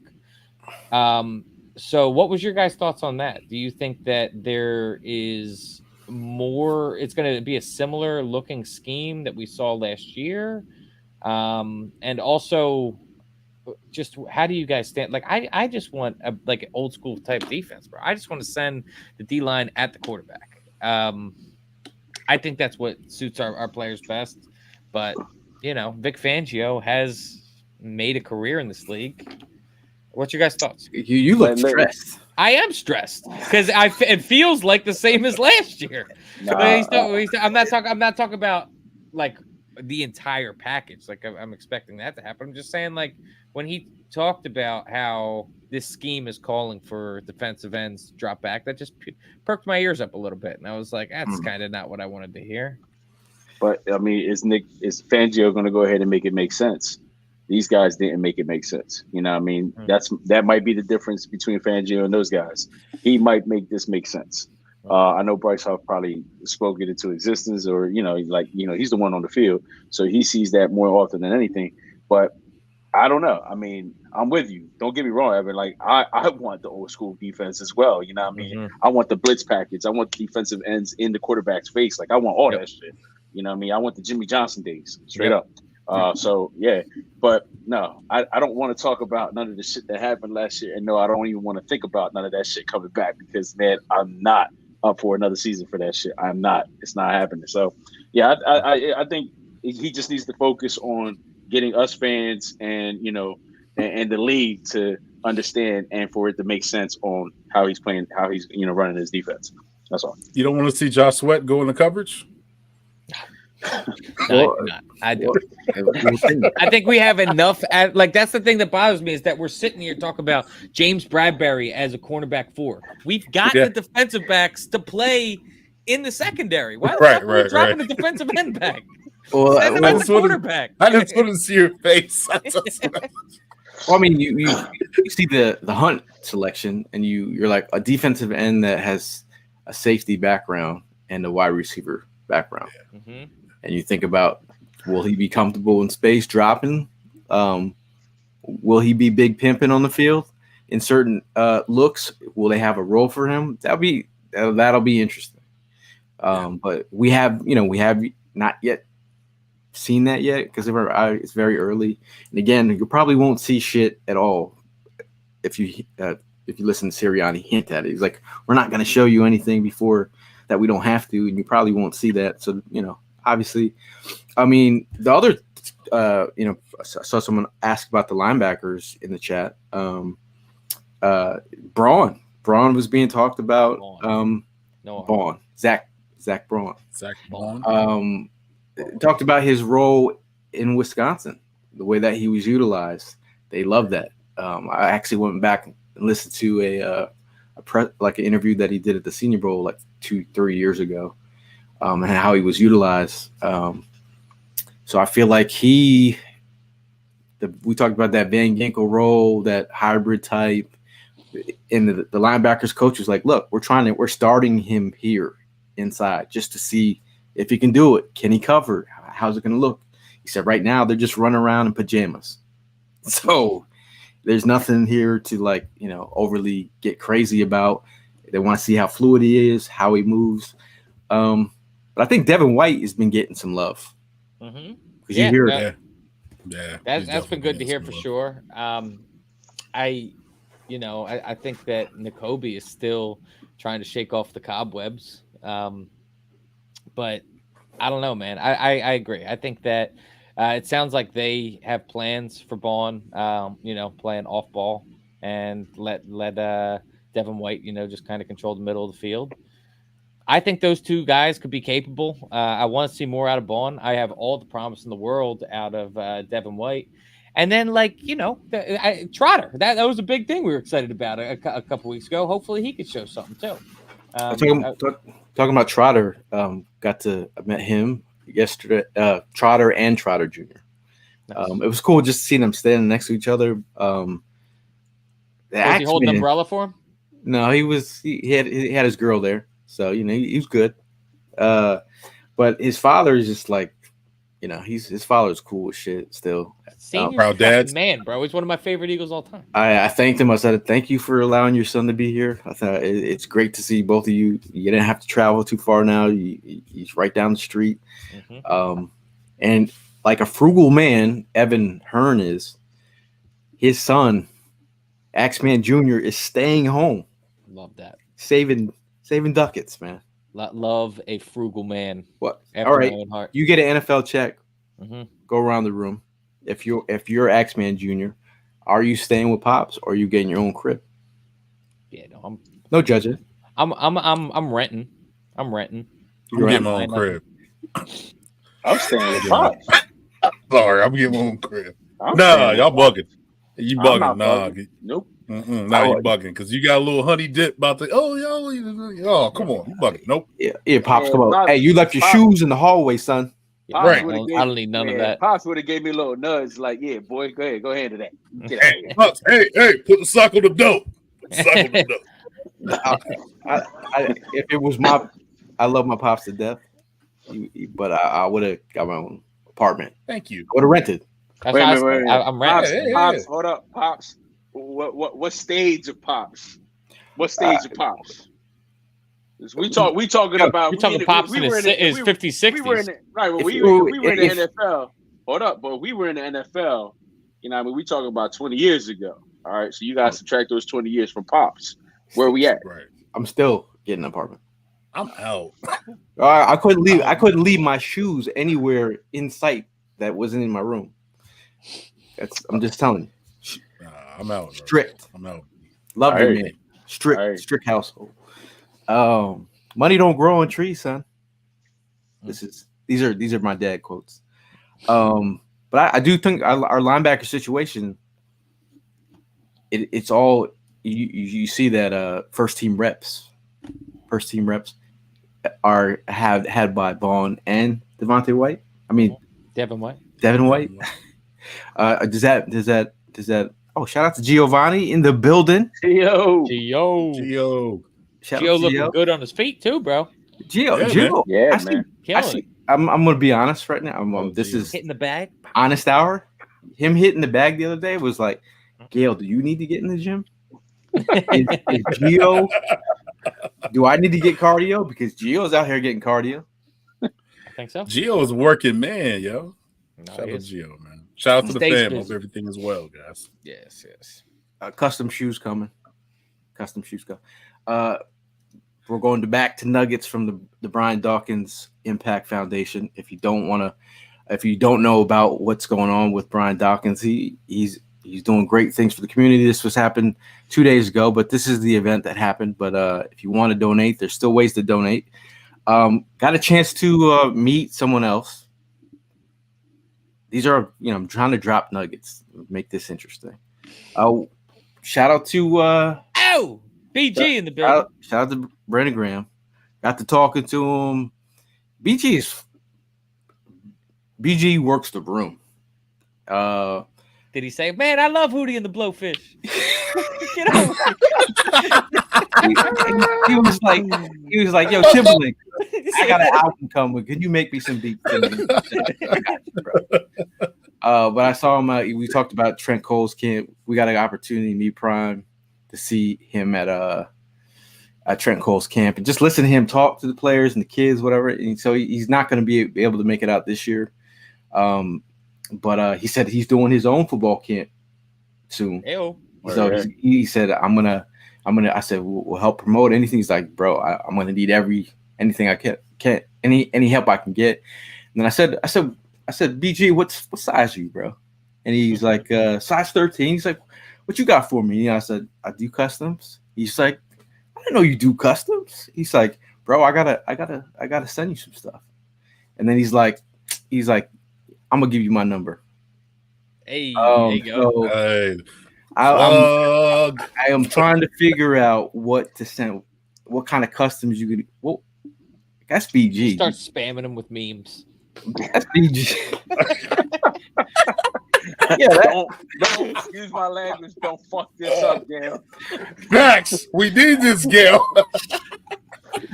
Speaker 3: So what was your guys' thoughts on that? Do you think that there is more, it's going to be a similar looking scheme that we saw last year? And also just how do you guys stand? Like, I just want a like an old school type defense, bro. I just want to send the D line at the quarterback. I think that's what suits our players best. But you know, Vic Fangio has made a career in this league. What's your guys' thoughts?
Speaker 2: You look stressed.
Speaker 3: I am stressed because it feels like the same as last year. I'm not talking about like the entire package. Like I'm expecting that to happen. I'm just saying, like, when he talked about how this scheme is calling for defensive ends to drop back, that just perked my ears up a little bit, and I was like, that's kind of not what I wanted to hear.
Speaker 4: But I mean, is Fangio going to go ahead and make it make sense? These guys didn't make it make sense. You know what I mean? That might be the difference between Fangio and those guys. He might make this make sense. I know Bryce Huff probably spoke it into existence, or he's the one on the field, so he sees that more often than anything. But I don't know. I mean, I'm with you. Don't get me wrong, Evan. Like I want the old school defense as well. You know what I mean? I want the blitz package. I want the defensive ends in the quarterback's face. Like I want all that shit. You know what I mean? I want the Jimmy Johnson days straight up. So yeah, but no, I don't want to talk about none of the shit that happened last year, and no, I don't even want to think about none of that shit coming back because, man, I'm not up for another season for that shit. I'm not. It's not happening. So yeah, I think he just needs to focus on getting us fans and and the league to understand and for it to make sense on how he's playing, how he's running his defense. That's all.
Speaker 5: You don't want to see Josh Sweat go into coverage?
Speaker 3: No, I do. I think we have enough. That's the thing that bothers me is that we're sitting here talking about James Bradbury as a cornerback 4. We've got the defensive backs to play in the secondary. Why are we dropping the defensive end back?
Speaker 2: Well,
Speaker 3: I just quarterback.
Speaker 5: I just want to see your face.
Speaker 2: Well, I mean, you see the Hunt selection, and you're like a defensive end that has a safety background and a wide receiver background. And you think about, will he be comfortable in space dropping? Will he be big pimping on the field in certain looks? Will they have a role for him? That'll be interesting. But we have not yet seen that yet because it's very early. And again, you probably won't see shit at all if you listen to Sirianni hint at it. He's like, we're not going to show you anything before that we don't have to, and you probably won't see that. So obviously, I mean, the other, I saw someone ask about the linebackers in the chat. Braun was being talked about. Zach Braun. Talked about his role in Wisconsin, the way that he was utilized. They love that. I actually went back and listened to an interview that he did at the Senior Bowl like 2-3 years ago. And how he was utilized. So I feel like we talked about that Van Ginkel role, that hybrid type, and the linebackers coach was like, look, we're starting him here inside just to see if he can do it. Can he cover? How's it going to look? He said, right now they're just running around in pajamas. So there's nothing here to overly get crazy about. They want to see how fluid he is, how he moves. But I think Devin White has been getting some love.
Speaker 3: Mm-hmm.
Speaker 2: You hear
Speaker 3: that's been good to hear for sure. I think that Nakobe is still trying to shake off the cobwebs. But I don't know, man. I agree. I think that it sounds like they have plans for Vaughn, playing off ball and let Devin White, just kind of control the middle of the field. I think those two guys could be capable. I want to see more out of Vaughn. I have all the promise in the world out of Devin White. And then, Trotter. That was a big thing we were excited about a couple weeks ago. Hopefully he could show something, too.
Speaker 2: Talking about Trotter, I met him yesterday. Trotter and Trotter Jr.
Speaker 3: Nice.
Speaker 2: It was cool just seeing them standing next to each other.
Speaker 3: Was he holding an umbrella for him?
Speaker 2: No, he had his girl there, so he was good. But his father is just like, his father's cool as shit still.
Speaker 3: Senior
Speaker 5: proud dads.
Speaker 3: man, bro. He's one of my favorite Eagles all time.
Speaker 2: I thanked him. I said, thank you for allowing your son to be here. I thought it's great to see both of you. You didn't have to travel too far now. He's right down the street.
Speaker 3: Mm-hmm.
Speaker 2: And like a frugal man, Evan Hearn is, his son, Axeman Jr., is staying home.
Speaker 3: Love that.
Speaker 2: Saving ducats, man.
Speaker 3: Love a frugal man.
Speaker 2: What?
Speaker 3: After
Speaker 2: All right.
Speaker 3: my own heart.
Speaker 2: You get an NFL check.
Speaker 3: Mm-hmm.
Speaker 2: Go around the room. If you're Axeman Jr., are you staying with Pops or are you getting your own crib?
Speaker 3: Yeah, no,
Speaker 2: no judging.
Speaker 3: I'm renting. I'm renting.
Speaker 5: I'm getting my own crib.
Speaker 4: I'm staying with Pops.
Speaker 5: Sorry, I'm getting my own crib.
Speaker 4: I'm
Speaker 5: Nah,
Speaker 4: staying
Speaker 5: y'all
Speaker 4: with
Speaker 5: bugging. You bugging?
Speaker 4: not
Speaker 5: Nah,
Speaker 4: bugging. Nope.
Speaker 5: Nah, you bugging because you got a little honey dip about to. Oh, come on, you bugging? Nope.
Speaker 2: Yeah, Pops,
Speaker 4: Yeah,
Speaker 2: come on.
Speaker 4: Pops-
Speaker 2: Hey, you left your
Speaker 4: Pops-
Speaker 2: shoes in the hallway, son.
Speaker 3: Yeah,
Speaker 5: Right.
Speaker 3: I don't need none of that.
Speaker 4: Pops would have gave me a little nudge, like, "Yeah, boy, go ahead, go handle that. Get out of here."
Speaker 5: Pops, hey, put the sock on the dough. Put the sock on the dough.
Speaker 2: If it was I love my Pops to death, but I would have got my own apartment.
Speaker 5: Thank you.
Speaker 2: I would have rented.
Speaker 3: That's
Speaker 4: Wait a
Speaker 3: how I
Speaker 4: minute,
Speaker 3: say.
Speaker 4: wait a minute.
Speaker 3: I'm renting.
Speaker 5: Hey,
Speaker 4: Pops, hold up, Pops. What stage of Pops? What stage of Pops? We talking about.
Speaker 3: You're talking Pops in his 50s,
Speaker 4: We were in
Speaker 3: 60s.
Speaker 4: right. Well,
Speaker 2: If
Speaker 4: we
Speaker 2: you-
Speaker 4: were in the
Speaker 2: if-
Speaker 4: NFL. Hold up, but we were in the NFL. We talking about 20 years ago. All right, so you guys subtract those 20 years from Pops. Where we at?
Speaker 5: Right.
Speaker 2: I'm still getting an apartment.
Speaker 5: I'm out.
Speaker 2: I couldn't leave. I couldn't leave my shoes anywhere in sight that wasn't in my room. I'm just telling you.
Speaker 5: Nah, I'm out. Bro.
Speaker 2: Strict.
Speaker 5: I'm out.
Speaker 2: Love
Speaker 4: All
Speaker 2: it,
Speaker 4: right.
Speaker 2: man. Strict,
Speaker 4: All right.
Speaker 2: strict household. Money don't grow on trees, son. These are my dad quotes. But I do think our linebacker situation. It's all you see that first team reps are had by Vaughn and Devontae White. I mean
Speaker 3: Devin White.
Speaker 2: Devin White. Does that? Oh, shout out to Giovanni in the building.
Speaker 4: Yo.
Speaker 5: Gio.
Speaker 2: Shout
Speaker 3: Gio
Speaker 2: out to
Speaker 3: looking good on his feet too, bro.
Speaker 2: Gio.
Speaker 4: Yeah,
Speaker 2: I
Speaker 4: man.
Speaker 3: Killing it.
Speaker 2: I'm gonna be honest right now. This
Speaker 5: Gio.
Speaker 2: is
Speaker 3: Hitting the bag.
Speaker 2: honest hour. Him hitting the bag the other day was like, Gail, do you need to get in the gym? Is Gio? Do I need to get cardio? Because Gio's out here getting cardio.
Speaker 3: I think so.
Speaker 5: Gio is a working man, yo.
Speaker 3: No,
Speaker 5: Shout out
Speaker 3: he
Speaker 5: to
Speaker 3: is.
Speaker 5: Gio, man. Shout out to the
Speaker 3: Stays
Speaker 5: fam.
Speaker 3: busy.
Speaker 5: Hope everything is well, guys.
Speaker 3: Yes.
Speaker 2: Custom shoes coming. Custom shoes coming. We're going back to nuggets from the Brian Dawkins Impact Foundation. If you don't know about what's going on with Brian Dawkins, he's doing great things for the community. This was happened 2 days ago, but this is the event that happened. But if you want to donate, there's still ways to donate. Got a chance to meet someone else. These are, I'm trying to drop nuggets, make this interesting. Shout out to
Speaker 3: BG in the building.
Speaker 2: shout out to Brandon Graham. Got to talking to him. BG works the room.
Speaker 3: Did he say, "Man, I love Hootie and the Blowfish"? Get over
Speaker 2: he was like, "Yo, Timberlake, I got an album coming. Could you make me some beats?" I got you, bro. But I saw him. We talked about Trent Cole's camp. We got an opportunity, me Prime, to see him at Trent Cole's camp and just listen to him talk to the players and the kids, whatever. And so he's not going to be able to make it out this year. But he said he's doing his own football camp soon.
Speaker 3: Ew.
Speaker 2: So he said, I said, we'll help promote anything. He's like, bro, I'm going to need anything I can, any help I can get. And then I said, BG, what size are you, bro? And he's like, size 13. He's like, what you got for me? And I said, I do customs. He's like, I didn't know you do customs. He's like, bro, I gotta send you some stuff. And then he's like, I'm gonna give you my number.
Speaker 3: Hey, there you go.
Speaker 2: So
Speaker 5: Hey,
Speaker 2: I am trying to figure out what to send, what kind of customs you could. Well, that's BG.
Speaker 3: Start spamming him with memes.
Speaker 2: That's BG. Yeah,
Speaker 4: don't excuse my language. Don't fuck this up, Gail.
Speaker 5: Facts. We need this, Gail.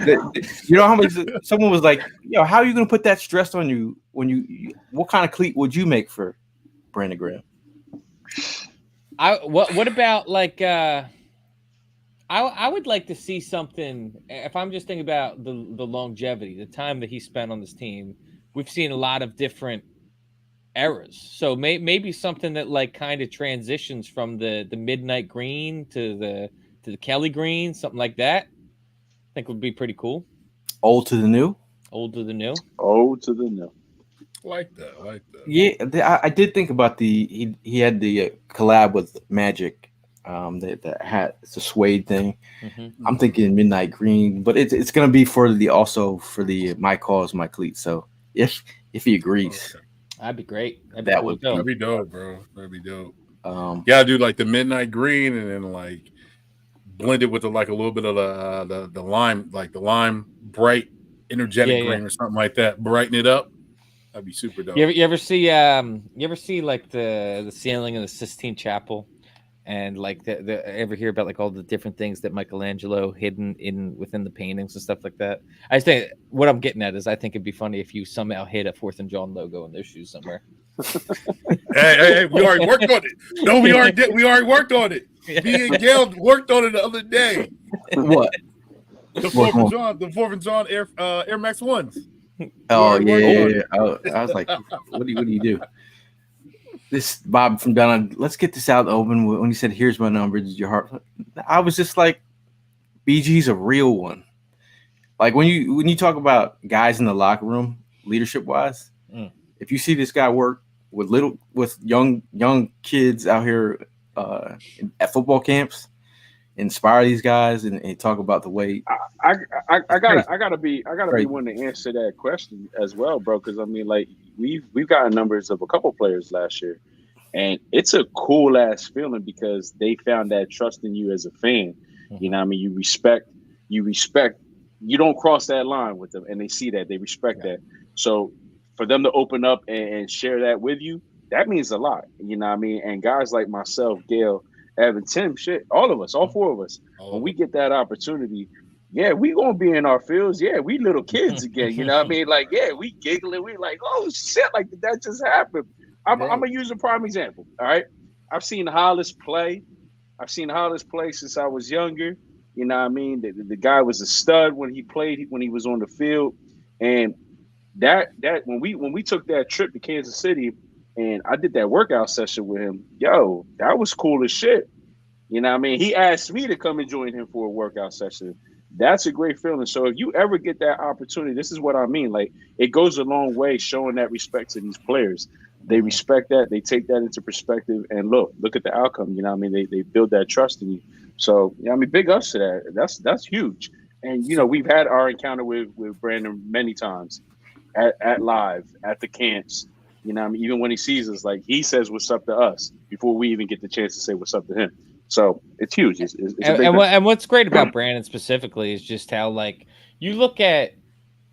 Speaker 2: You know how much someone was like, how are you going to put that stress on you when what kind of cleat would you make for Brandon Graham?
Speaker 3: What about like I would like to see something. If I'm just thinking about the longevity, the time that he spent on this team, we've seen a lot of different eras. So maybe something that like kind of transitions from the midnight green to the Kelly green, something like that. I think would be pretty cool.
Speaker 2: Old to the new.
Speaker 3: Old to the new.
Speaker 4: Old to the new.
Speaker 5: Like that.
Speaker 2: Yeah, I did think about he had the collab with Magic. That hat, it's a suede thing.
Speaker 3: Mm-hmm.
Speaker 2: I'm thinking midnight green, but it's gonna be for the my cause, my cleat. So if he agrees,
Speaker 3: that'd be great.
Speaker 2: That'd
Speaker 5: be dope, bro. That'd be dope.
Speaker 2: Yeah,
Speaker 5: do like the midnight green and then like blend it with like a little bit of the lime, like the lime bright energetic green or something like that. Brighten it up. That'd be super dope.
Speaker 3: You ever see like the ceiling of the Sistine Chapel? And like ever hear about like all the different things that Michelangelo hidden within the paintings and stuff like that? I think what I'm getting at is I think it'd be funny if you somehow hid a 4th and Jawn logo in their shoes somewhere.
Speaker 5: hey, we already worked on it. No, we already worked on it. Me and Gail worked on it the other day.
Speaker 2: What?
Speaker 5: The 4th and Jawn Air Max 1s.
Speaker 2: Oh yeah. I was like, what do you do? This Bob from down on, let's get this out in the open. When he said, "Here's my number," did your heart? I was just like, BG's a real one. Like when you talk about guys in the locker room, leadership wise, if you see this guy work with young kids out here at football camps, inspire these guys and talk about the way.
Speaker 4: I gotta be one to answer that question as well, bro. Because I mean, like we've gotten numbers of a couple players last year, and it's a cool ass feeling because they found that trust in you as a fan. You know what I mean? You respect. You don't cross that line with them, and they see that, they respect that. So for them to open up and share that with you, that means a lot. You know what I mean? And guys like myself, Gail, Evan, Tim, all of us, all 4 of us, when we get that opportunity, we gonna be in our fields. Yeah, we little kids again. You know what I mean? Like, we giggling. We like, oh shit, like that just happened. I'm gonna use a prime example. All right, I've seen Hollis play. Since I was younger. You know what I mean? The guy was a stud when he played, when he was on the field, and that when we took that trip to Kansas City, and I did that workout session with him, that was cool as shit. You know what I mean? He asked me to come and join him for a workout session. That's a great feeling. So if you ever get that opportunity, this is what I mean. Like, it goes a long way showing that respect to these players. They respect that. They take that into perspective. And look at the outcome. You know what I mean? They build that trust in you. So, I mean, big ups to that. That's huge. And, we've had our encounter with Brandon many times at live, at the camps. You know what I mean? Even when he sees us, like, he says what's up to us before we even get the chance to say what's up to him. So it's huge. It's a big thing.
Speaker 3: And what's great about Brandon specifically is just how, like, you look at,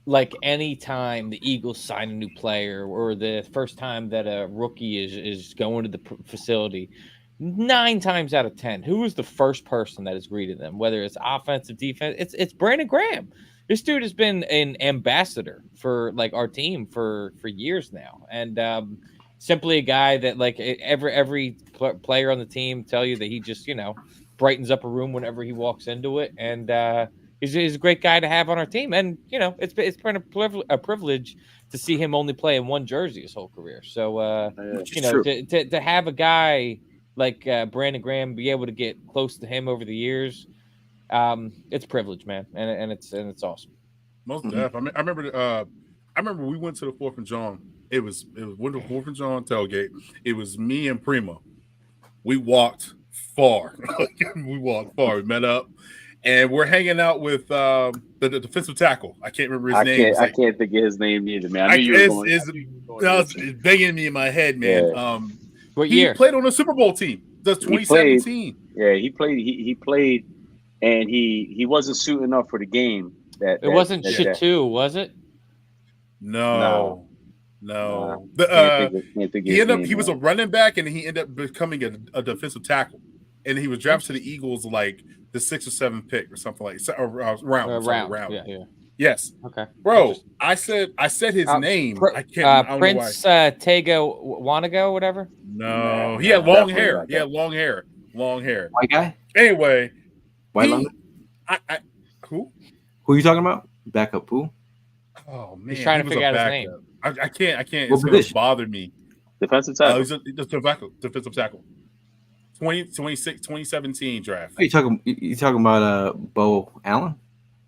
Speaker 3: like, any time the Eagles sign a new player or the first time that a rookie is going to the facility, 9 times out of 10, who is the first person that has greeted them? Whether it's offensive, defense, it's Brandon Graham. This dude has been an ambassador for, like, our team for years now, and simply a guy that, like, every player on the team tell you that he just brightens up a room whenever he walks into it, and he's a great guy to have on our team. And it's been a privilege to see him only play in one jersey his whole career. So to have a guy like Brandon Graham be able to get close to him over the years, it's a privilege, man, and it's awesome.
Speaker 5: Most def. I remember we went to the 4th and Jawn. It was went to 4th and Jawn tailgate. It was me and Primo. We walked far. We met up, and we're hanging out with the defensive tackle. I can't remember his name.
Speaker 4: I can't think of his name either, man.
Speaker 5: It's begging me in my head, man.
Speaker 4: Yeah.
Speaker 3: What year?
Speaker 5: He played on a Super Bowl team. That's 2017.
Speaker 4: He played, and he wasn't suiting up for the game.
Speaker 3: It wasn't Shatu, was it?
Speaker 5: No. No.
Speaker 4: Can't think
Speaker 5: He
Speaker 4: of his
Speaker 5: ended up.
Speaker 4: name,
Speaker 5: He was a
Speaker 4: man.
Speaker 5: running back, and he ended up becoming a defensive tackle. And he was drafted to the Eagles like the 6th or 7th pick or something like round. I'm sorry, round.
Speaker 3: Yeah.
Speaker 5: Yes,
Speaker 3: Okay.
Speaker 5: bro. I said his name. I can't. I don't know why.
Speaker 3: Prince Tego Wanago, whatever.
Speaker 5: No, he
Speaker 4: Nah,
Speaker 5: had long
Speaker 4: definitely
Speaker 5: hair.
Speaker 4: not
Speaker 5: He had
Speaker 4: that.
Speaker 5: long hair. Long hair.
Speaker 2: White guy?
Speaker 5: Anyway,
Speaker 2: White lineman?
Speaker 5: who?
Speaker 2: Who are you talking about? Backup who?
Speaker 5: Oh man,
Speaker 3: He's trying to
Speaker 5: was
Speaker 3: figure
Speaker 5: a
Speaker 3: out his
Speaker 5: backup.
Speaker 3: name.
Speaker 5: I can't.
Speaker 2: What
Speaker 5: It's gonna
Speaker 2: position?
Speaker 5: bother me.
Speaker 4: Defensive tackle.
Speaker 5: He's a defensive tackle. 2017 draft.
Speaker 2: You talking about Bo Allen?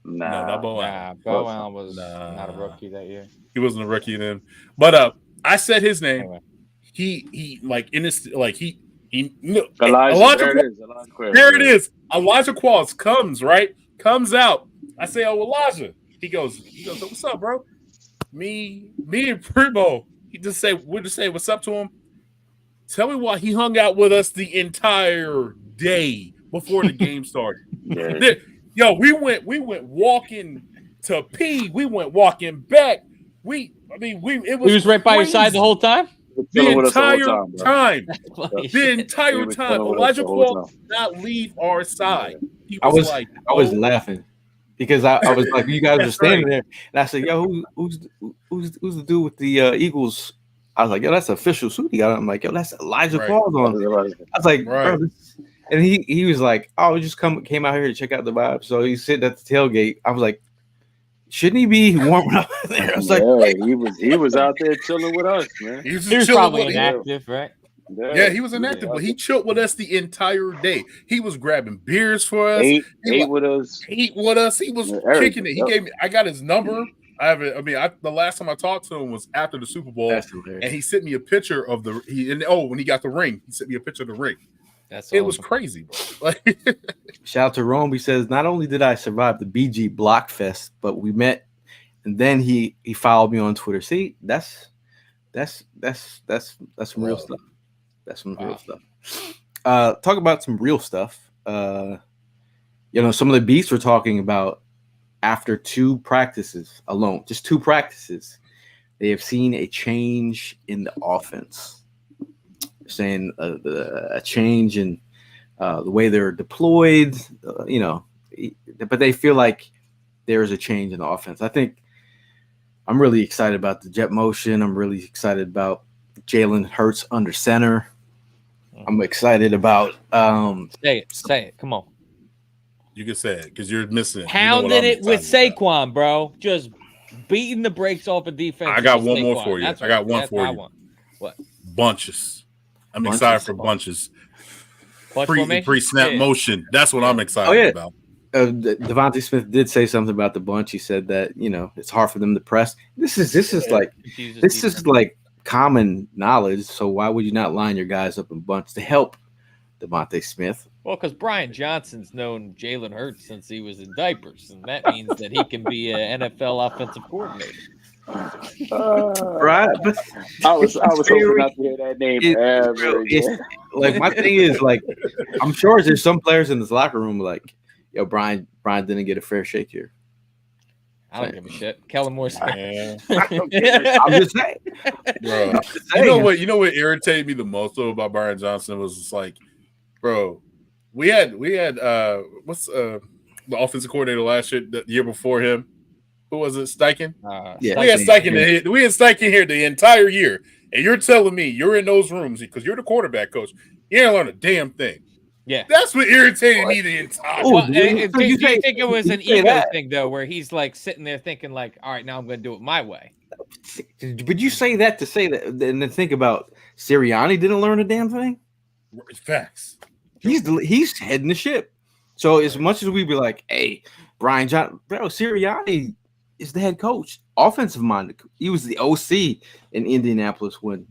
Speaker 5: No, not Bo Allen.
Speaker 3: Nah, Bo Allen was not a rookie that year.
Speaker 5: He wasn't a rookie then. But I said his name.
Speaker 3: Anyway.
Speaker 5: He like in his like he no,
Speaker 4: Elijah, there it is.
Speaker 5: There it is. Elijah Qualls comes out. I say, oh, Elijah. He goes, what's up, bro? Me and Primo. We just say what's up to him. Tell me why he hung out with us the entire day before the game started.
Speaker 4: Yeah.
Speaker 5: Yo, we went walking to pee. We went walking back. It was.
Speaker 3: He was right by your
Speaker 5: crazy.
Speaker 3: side the whole time.
Speaker 5: The entire time.
Speaker 3: Holy
Speaker 5: The
Speaker 3: shit.
Speaker 5: entire time. Elijah Qualls did not leave our side. He
Speaker 2: I
Speaker 5: was
Speaker 2: was laughing because I was like, you guys were
Speaker 5: That's
Speaker 2: standing
Speaker 5: right.
Speaker 2: there, and I said, "Yo, who's the dude with the Eagles?" I was like, "Yo, that's an official suit he got." I'm like, "Yo, that's Elijah
Speaker 5: Right.
Speaker 2: Qualls on." I was like,
Speaker 5: Right.
Speaker 2: "Bro," and he was like, "Oh, we just came out here to check out the vibe." So he's sitting at the tailgate. I was like, "Shouldn't he be warming up there?" I was like,
Speaker 4: he was out there chilling with us, man.
Speaker 5: He was
Speaker 3: He was
Speaker 5: chilling
Speaker 3: probably
Speaker 5: with
Speaker 3: inactive, right?
Speaker 5: Yeah, he was inactive, but he chilled with us the entire day. He was grabbing beers for us.
Speaker 4: Ate with us.
Speaker 5: Ate with us. He was kicking it. He gave me. I got his number. I have it. I mean, the last time I talked to him was after the Super Bowl, and he sent me a picture of when he got the ring, he sent me a picture of the ring.
Speaker 3: That's
Speaker 5: it was crazy, bro. Like,
Speaker 2: shout out to Rome. He says, "Not only did I survive the BG Block Fest, but we met, and then he followed me on Twitter." See, that's some real stuff. That's some real stuff. Talk about some real stuff. Some of the beats we're talking about after 2 practices alone, just 2 practices, they have seen a change in the offense. Saying a change in the way they're deployed, but they feel like there is a change in the offense. I think I'm really excited about the jet motion. I'm really excited about Jalen Hurts under center. I'm excited about
Speaker 3: say it. Come on.
Speaker 5: you can say it because you're missing it.
Speaker 3: Pounding it with Saquon, bro. Just beating the brakes off of defense.
Speaker 5: I got one more for you.
Speaker 3: That's
Speaker 5: I got one for you.
Speaker 3: What?
Speaker 5: Bunches. I'm excited for bunches. Pre-snap motion. That's what I'm excited about.
Speaker 2: Devontae Smith did say something about the bunch. He said that it's hard for them to press. This is like common knowledge. So why would you not line your guys up in bunch to help Devontae Smith?
Speaker 3: Well, because Brian Johnson's known Jalen Hurts since he was in diapers, and that means that he can be an NFL offensive coordinator.
Speaker 2: Right, but
Speaker 4: I was hoping not to hear that name ever again.
Speaker 2: Like my thing is like, I'm sure there's some players in this locker room like, yo, Brian didn't get a fair shake here.
Speaker 3: I don't give a shit. Kellen Moore's
Speaker 2: I'm just saying,
Speaker 5: bro. You know what irritated me the most though about Brian Johnson was just like, bro, we had what's the offensive coordinator last year, the year before him. Who was it? Steichen?
Speaker 2: Yeah,
Speaker 5: we had Steichen here the entire year, and you're telling me you're in those rooms because you're the quarterback coach. You didn't learn a damn thing.
Speaker 3: Yeah,
Speaker 5: that's what irritated me the entire.
Speaker 3: Well, do you think it was an ego thing though, where he's like sitting there thinking like, "All right, now I'm going to do it my way"?
Speaker 2: But you say that to say that, and then think about Sirianni didn't learn a damn thing.
Speaker 5: Facts.
Speaker 2: He's heading the ship. So as much as we be like, "Hey, Brian Johnson, bro, Sirianni is the head coach, offensive minded. He was the OC in Indianapolis when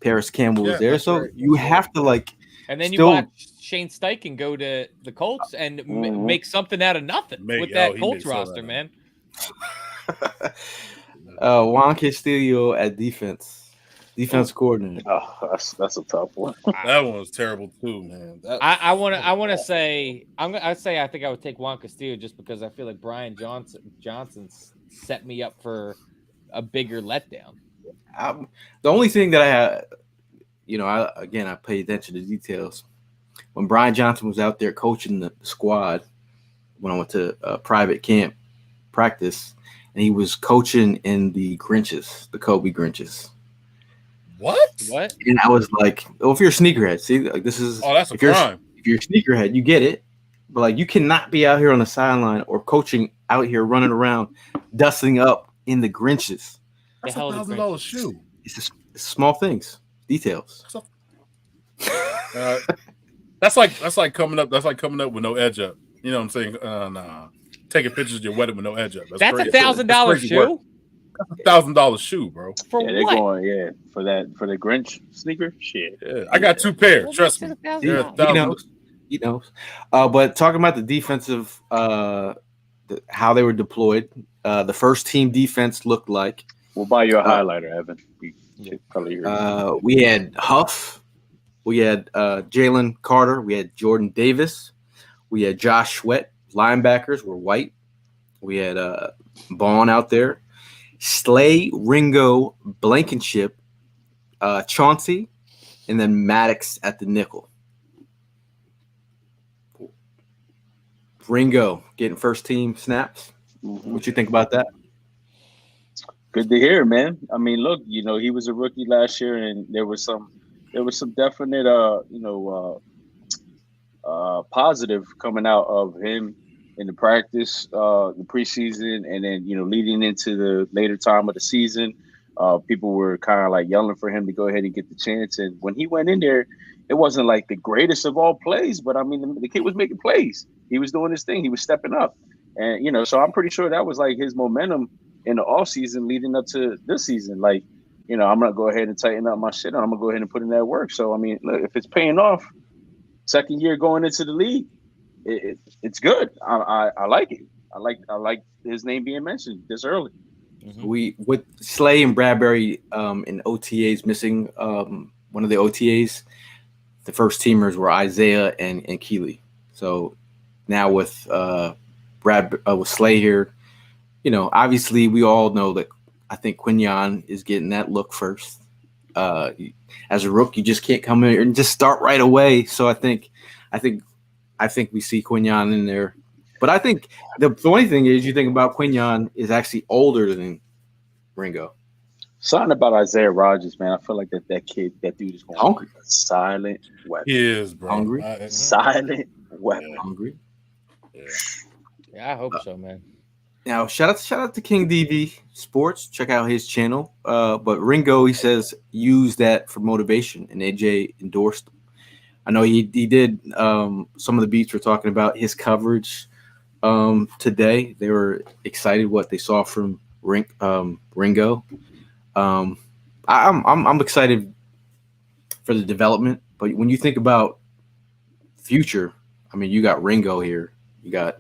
Speaker 2: Paris Campbell was there. So right. You have to like."
Speaker 3: And then you watch Shane Steichen go to the Colts and make something out of nothing with that Colts roster, man.
Speaker 2: Juan Castillo at defense coordinator.
Speaker 4: Oh, that's a tough one.
Speaker 5: That one was terrible too, man.
Speaker 3: I want to say I think I would take Juan Castillo just because I feel like Brian Johnson set me up for a bigger letdown.
Speaker 2: The only thing that I had, I pay attention to details. When Brian Johnson was out there coaching the squad, when I went to private camp practice, and he was coaching in the Grinches, the Kobe Grinches.
Speaker 5: What?
Speaker 2: And I was like, "Oh, if you're a sneakerhead, see, like this is
Speaker 5: that's a
Speaker 2: if you're
Speaker 5: crime.
Speaker 2: If you're a sneakerhead, you get it, but like you cannot be out here on the sideline or coaching out here running around, dusting up in the Grinches.
Speaker 5: That's $1,000 shoe.
Speaker 2: It's just small things, details.
Speaker 5: That's like coming up. That's like coming up with no edge up. You know what I'm saying? Nah. Taking pictures of your wedding with no edge up.
Speaker 3: That's $1,000 shoe.
Speaker 5: $1,000 shoe, bro.
Speaker 3: For
Speaker 4: they're
Speaker 3: what?
Speaker 4: going for the Grinch sneaker. Shit.
Speaker 5: Yeah, I got 2 pairs. Trust me.
Speaker 2: He knows. But talking about the defensive, how they were deployed, the first team defense looked like.
Speaker 4: We'll buy you a highlighter, Evan.
Speaker 2: We had Huff. We had Jalen Carter. We had Jordan Davis. We had Josh Sweat. Linebackers were white. We had Vaughn out there. Slay, Ringo, Blankenship, Chauncey, and then Maddox at the nickel. Ringo getting first team snaps. Mm-hmm. What you think about that?
Speaker 4: Good to hear, man. I mean, look, he was a rookie last year, and there was some definite, positive coming out of him in the practice, the preseason, and then leading into the later time of the season. People were kind of like yelling for him to go ahead and get the chance, and when he went in there, it wasn't like the greatest of all plays, but I mean, the kid was making plays. He was doing his thing. He was stepping up, and so I'm pretty sure that was like his momentum in the off season leading up to this season. Like, I'm gonna go ahead and tighten up my shit, and I'm gonna go ahead and put in that work. So I mean, look, if it's paying off, second year going into the league, it's good. I like it. I like his name being mentioned this early.
Speaker 2: Mm-hmm. We with Slay and Bradbury in OTAs missing one of the OTAs. The first teamers were Isaiah and Keeley. So now with with Slay here, obviously we all know that I think Quinyon is getting that look first. As a rookie, you just can't come in and just start right away. So I think we see Quinyon in there. But I think the funny thing is, you think about Quinyon is actually older than Ringo.
Speaker 4: Something about Isaiah Rodgers, man. I feel like that dude is going
Speaker 2: hungry.
Speaker 4: A silent weapon.
Speaker 5: He is, bro.
Speaker 2: Hungry.
Speaker 4: Silent weapon.
Speaker 2: Yeah. Hungry.
Speaker 3: Yeah, I hope so, man.
Speaker 2: Now, shout out to King DV Sports. Check out his channel. But Ringo, he says, use that for motivation, and AJ endorsed him. I know he did some of the beats we're talking about, his coverage today. They were excited what they saw from Ringo. I'm excited for the development, but when you think about future, I mean, you got Ringo here, you got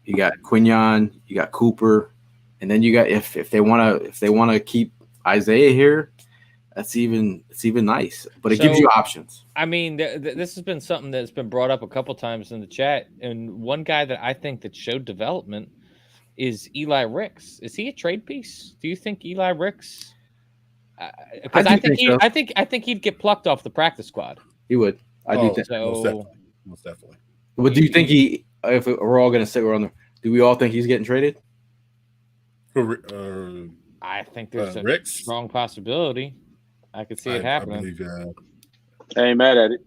Speaker 2: Quinyon, you got Cooper, and then you got if they want to keep Isaiah here, it's even nice. But it gives you options.
Speaker 3: I mean, this has been something that's been brought up a couple times in the chat, and one guy that I think that showed development is Eli Ricks. Is he a trade piece? Do you think Eli Ricks? Because I think he'd get plucked off the practice squad.
Speaker 2: He would. I do think
Speaker 3: so.
Speaker 5: Most definitely.
Speaker 2: But do you think if we're all going to sit around there, do we all think he's getting traded?
Speaker 3: I think there's a
Speaker 5: Ricks?
Speaker 3: strong possibility. I could see it happening.
Speaker 4: I ain't mad at it.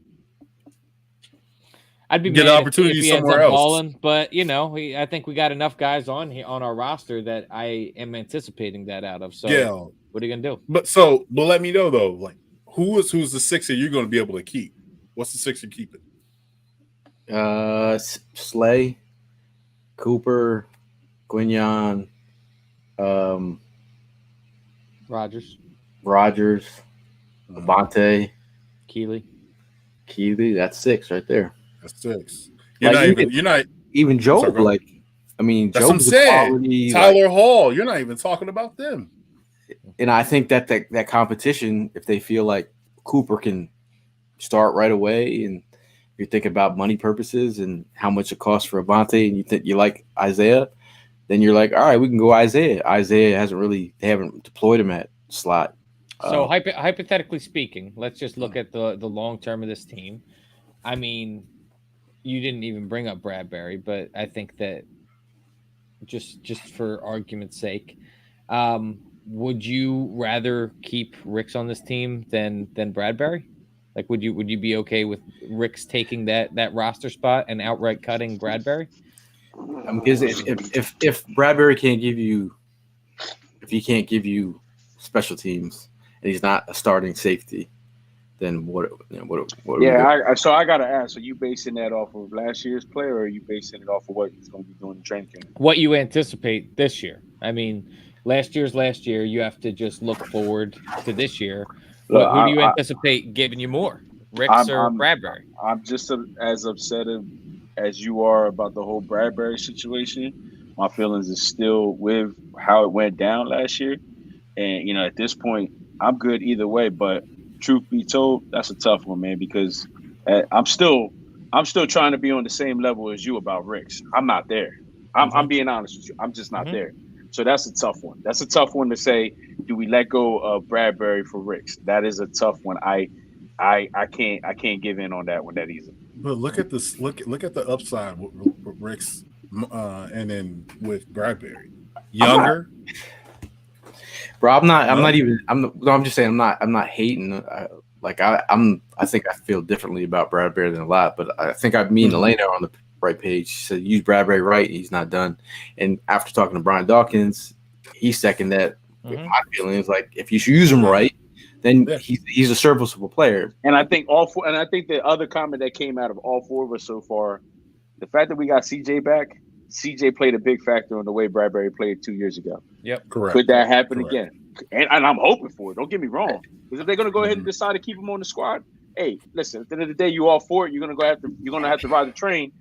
Speaker 3: I'd be
Speaker 5: get
Speaker 3: mad
Speaker 5: an opportunity
Speaker 3: if he
Speaker 5: somewhere
Speaker 3: ends up
Speaker 5: else.
Speaker 3: Balling, but I think we got enough guys on our roster that I am anticipating that out of. So what are you gonna do?
Speaker 5: But let me know though, like who's the sixer you're going to be able to keep? What's the six you're keeping?
Speaker 2: Slay, Cooper, Quinyon,
Speaker 3: Rodgers,
Speaker 2: Avante,
Speaker 3: Keeley.
Speaker 2: That's 6 right there.
Speaker 5: That's 6. You're not
Speaker 2: even Joe.
Speaker 5: Sorry, that's
Speaker 2: Joe's quality.
Speaker 5: Tyler Hall. You're not even talking about them.
Speaker 2: And I think that competition, if they feel like Cooper can start right away, and you're thinking about money purposes and how much it costs for Avante, and you think you like Isaiah, then you're like, all right, we can go Isaiah. Isaiah they haven't deployed him at slot
Speaker 3: So hypothetically speaking, let's just look at the long term of this team. I mean, you didn't even bring up Bradbury, but I think that just for argument's sake, would you rather keep Ricks on this team than Bradbury? Like, would you be okay with Ricks taking that roster spot and outright cutting Bradbury?
Speaker 2: Because if Bradbury can't give you, if he can't give you special teams and he's not a starting safety, then what?
Speaker 4: Yeah, so I gotta ask: are you basing that off of last year's play, or are you basing it off of what he's going to be doing in training camp?
Speaker 3: What you anticipate this year? I mean, last year. You have to just look forward to this year. Who do you anticipate giving you more, Ricks or Bradbury?
Speaker 4: I'm just as upset as you are about the whole Bradbury situation. My feelings is still with how it went down last year, and at this point, I'm good either way. But truth be told, that's a tough one, man, because I'm still trying to be on the same level as you about Ricks. I'm not there. I'm being honest with you. I'm just not there. So that's a tough one. That's a tough one to say. Do we let go of Bradbury for Ricks? That is a tough one. I can't give in on that one that easy.
Speaker 5: But look at this. Look at the upside with Ricks, and then with Bradbury, younger.
Speaker 2: Bro, I'm just saying I'm not hating. I think I feel differently about Bradbury than a lot, but I think me and Elena are on the right page. She said use Bradbury right, he's not done. And after talking to Brian Dawkins, he seconded that. My feeling is like if you use him right, then he's a serviceable player.
Speaker 4: And I think the other comment that came out of all four of us so far, the fact that we got CJ back, CJ played a big factor in the way Bradbury played 2 years ago.
Speaker 3: Yep,
Speaker 5: correct.
Speaker 4: Could that happen again? And I'm hoping for it. Don't get me wrong. Because if they're going to go ahead and decide to keep him on the squad, hey, listen. At the end of the day, you all for it. You're going to have to ride the train.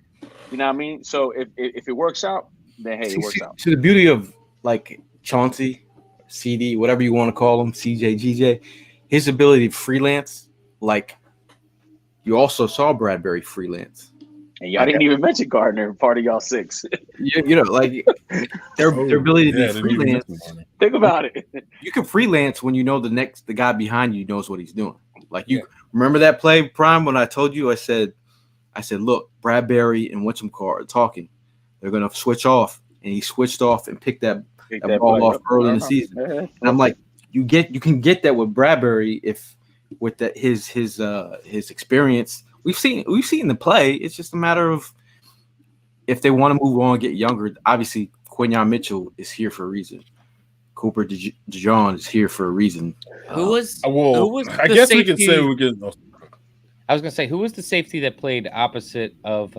Speaker 4: You know what I mean? So if it works out, then hey, it works out.
Speaker 2: So the beauty of like Chauncey, CD, whatever you want to call him, CJ, GJ, his ability to freelance. Like you also saw Bradbury freelance.
Speaker 4: And y'all didn't even mention Gardner, part of y'all six.
Speaker 2: Like their ability to freelance.
Speaker 4: Think about it.
Speaker 2: You can freelance when you know the guy behind you knows what he's doing. Like you remember that play, Prime, when I told you, I said, look, Bradbury and whatchamacallit are talking. They're gonna switch off, and he switched off and picked that ball off early in the season. And I'm like, you can get that with Bradbury with his experience. We've seen the play. It's just a matter of if they want to move on, get younger. Obviously, Quinyon Mitchell is here for a reason. Cooper Jawn is here for a reason.
Speaker 3: Who was
Speaker 5: I guess safety? We can say we can.
Speaker 3: I was gonna say, who was the safety that played opposite of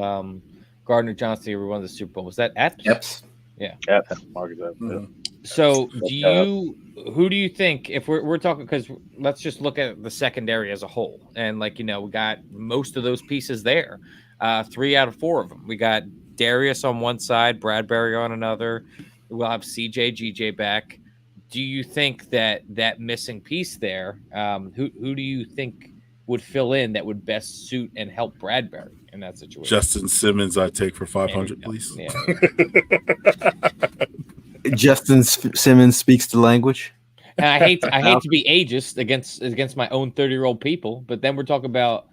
Speaker 3: Gardner Johnson who won the Super Bowl? Was that Epps?
Speaker 2: Epps.
Speaker 3: Yeah.
Speaker 4: Epps. Marcus Epps.
Speaker 5: Mm-hmm.
Speaker 3: So who do you think, if we're talking, because let's just look at the secondary as a whole, and we got most of those pieces there, 3 out of 4 of them. We got Darius on one side, Bradbury on another. We'll have CJ, GJ back. Do you think that missing piece there, who do you think would fill in that would best suit and help Bradbury in that situation?
Speaker 5: Justin Simmons, I take for 500, please.
Speaker 3: Yeah.
Speaker 2: Justin Simmons speaks the language.
Speaker 3: And I hate to be ageist against my own 30-year-old people, but then we're talking about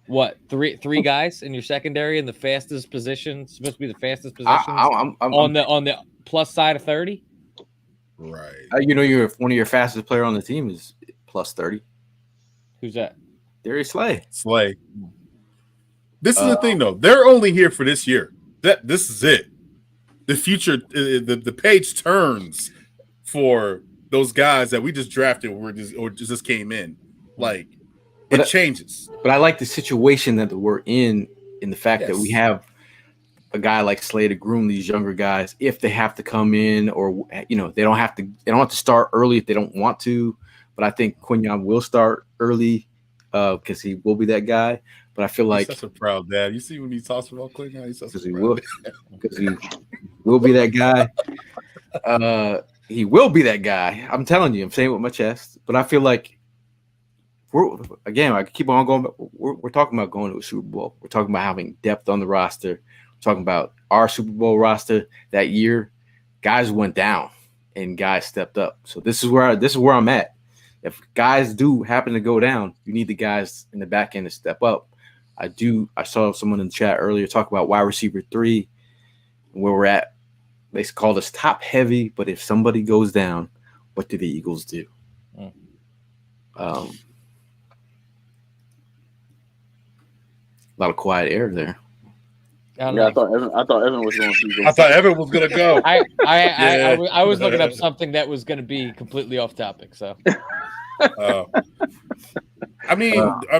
Speaker 3: what, three guys in your secondary in the fastest position, supposed to be the fastest position on the plus side of 30.
Speaker 5: Right.
Speaker 2: You're one of your fastest player on the team is plus 30.
Speaker 3: Who's that?
Speaker 2: Darius Slay.
Speaker 5: This is the thing, though. They're only here for this year. This is it. The future, the page turns for those guys that we just drafted or just came in. It changes.
Speaker 2: But I like the situation that we're in the fact that we have a guy like Slay to groom these younger guys if they have to come in, or they don't have to start early if they don't want to. But I think Quinyon will start early because he will be that guy. But I feel like
Speaker 5: he's such a proud dad. You see when he talks about Quinyon, he's such a
Speaker 2: proud dad. Because he will be that guy. He will be that guy. I'm telling you. I'm saying it with my chest. But I feel like I keep on going. We're talking about going to a Super Bowl. We're talking about having depth on the roster. We're talking about our Super Bowl roster that year. Guys went down and guys stepped up. So this is where I'm at. if guys do happen to go down, you need the guys in the back end to step up. I saw someone in the chat earlier talk about wide receiver 3, where we're at. They called us top heavy, but if somebody goes down, what do the Eagles do? A lot of quiet air there.
Speaker 4: I thought Evan was going to.
Speaker 5: I thought Evan was going to go.
Speaker 3: I was looking up something that was going to be completely off topic. So,
Speaker 5: I mean, are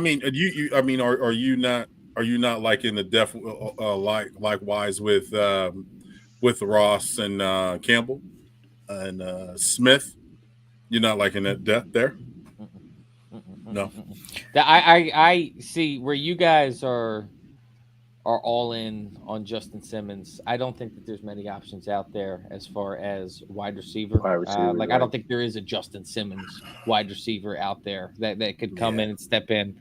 Speaker 5: you not like in the depth likewise with Ross and Campbell and Smith? You're not like in that depth there. No,
Speaker 3: I see where you guys are all in on Justin Simmons. I don't think that there's many options out there as far as wide receiver. I don't think there is a Justin Simmons wide receiver out there that could come in and step in.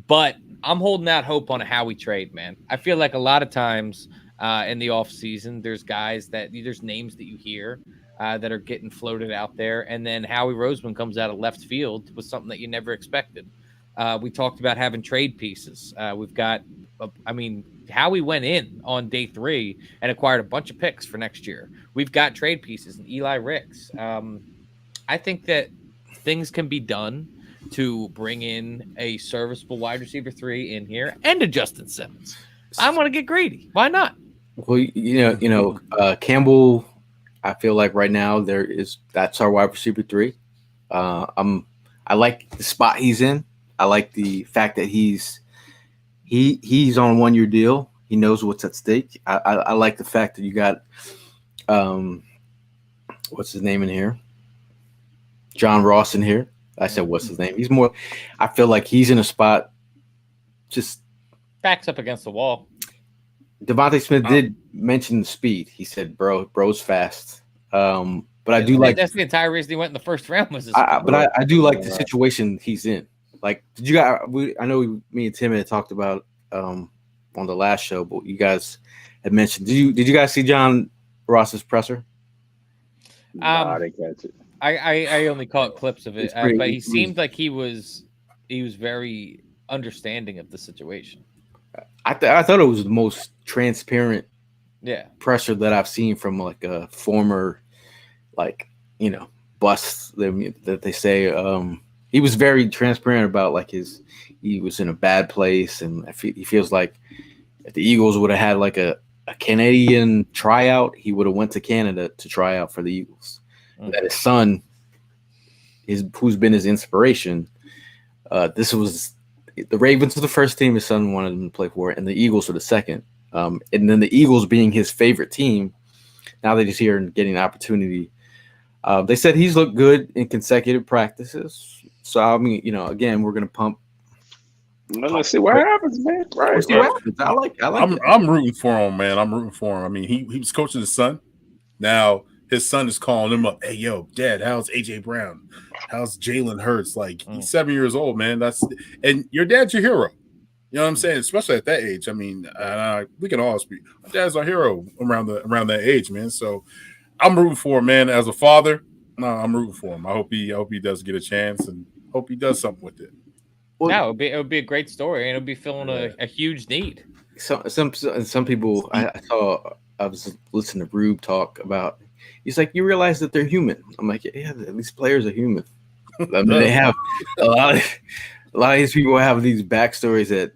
Speaker 3: But I'm holding out hope on a Howie trade, man. I feel like a lot of times in the offseason, there's names that you hear that are getting floated out there, and then Howie Roseman comes out of left field with something that you never expected. We talked about having trade pieces. We've got, Howie went in on day 3 and acquired a bunch of picks for next year. We've got trade pieces and Eli Ricks. I think that things can be done to bring in a serviceable wide receiver 3 in here and a Justin Simmons. I want to get greedy. Why not?
Speaker 2: Well, Campbell, I feel like right now that's our wide receiver 3. I like the spot he's in. I like the fact that he's on a 1-year deal. He knows what's at stake. I like the fact that you got what's his name in here? John Ross in here. I said what's his name? He's more. I feel like he's in a spot. Just
Speaker 3: backs up against the wall.
Speaker 2: Devontae Smith did mention the speed. He said, bro's fast. But I do like
Speaker 3: that's the entire reason he went in the first round was.
Speaker 2: I do like the situation he's in. Like, did you guys? I know me and Tim had talked about on the last show, but you guys had mentioned. Did you guys see John Ross's presser?
Speaker 4: I didn't catch it.
Speaker 3: I only caught clips of it, but he seemed like he was very understanding of the situation.
Speaker 2: I thought it was the most transparent presser that I've seen from like a former bust that they say. He was very transparent about like he was in a bad place, and he feels like if the Eagles would have had like a Canadian tryout, he would have went to Canada to try out for the Eagles. Mm-hmm. That his son, who's been his inspiration, this was the Ravens were the first team his son wanted him to play for, and the Eagles were the second. And then the Eagles being his favorite team, now that he's here and getting an opportunity. They said he's looked good in consecutive practices. So, again, we're going to pump.
Speaker 4: Let's see what happens, man. Right.
Speaker 2: I like
Speaker 5: I'm rooting for him, man. I'm rooting for him. I mean, he was coaching his son. Now his son is calling him up. Hey, yo, Dad, how's AJ Brown? How's Jalen Hurts? Like, he's 7 years old, man. And your dad's your hero. You know what I'm saying? Especially at that age. I mean, we can all speak. My dad's our hero around that age, man. So I'm rooting for him, man. As a father, I'm rooting for him. I hope he does get a chance, and hope he does something with it.
Speaker 3: Well, it would be a great story, and it'll be filling a huge need.
Speaker 2: Some people I was listening to Rube talk about. He's like, you realize that they're human. I'm like, yeah, these players are human. I mean, they have a lot of these people have these backstories that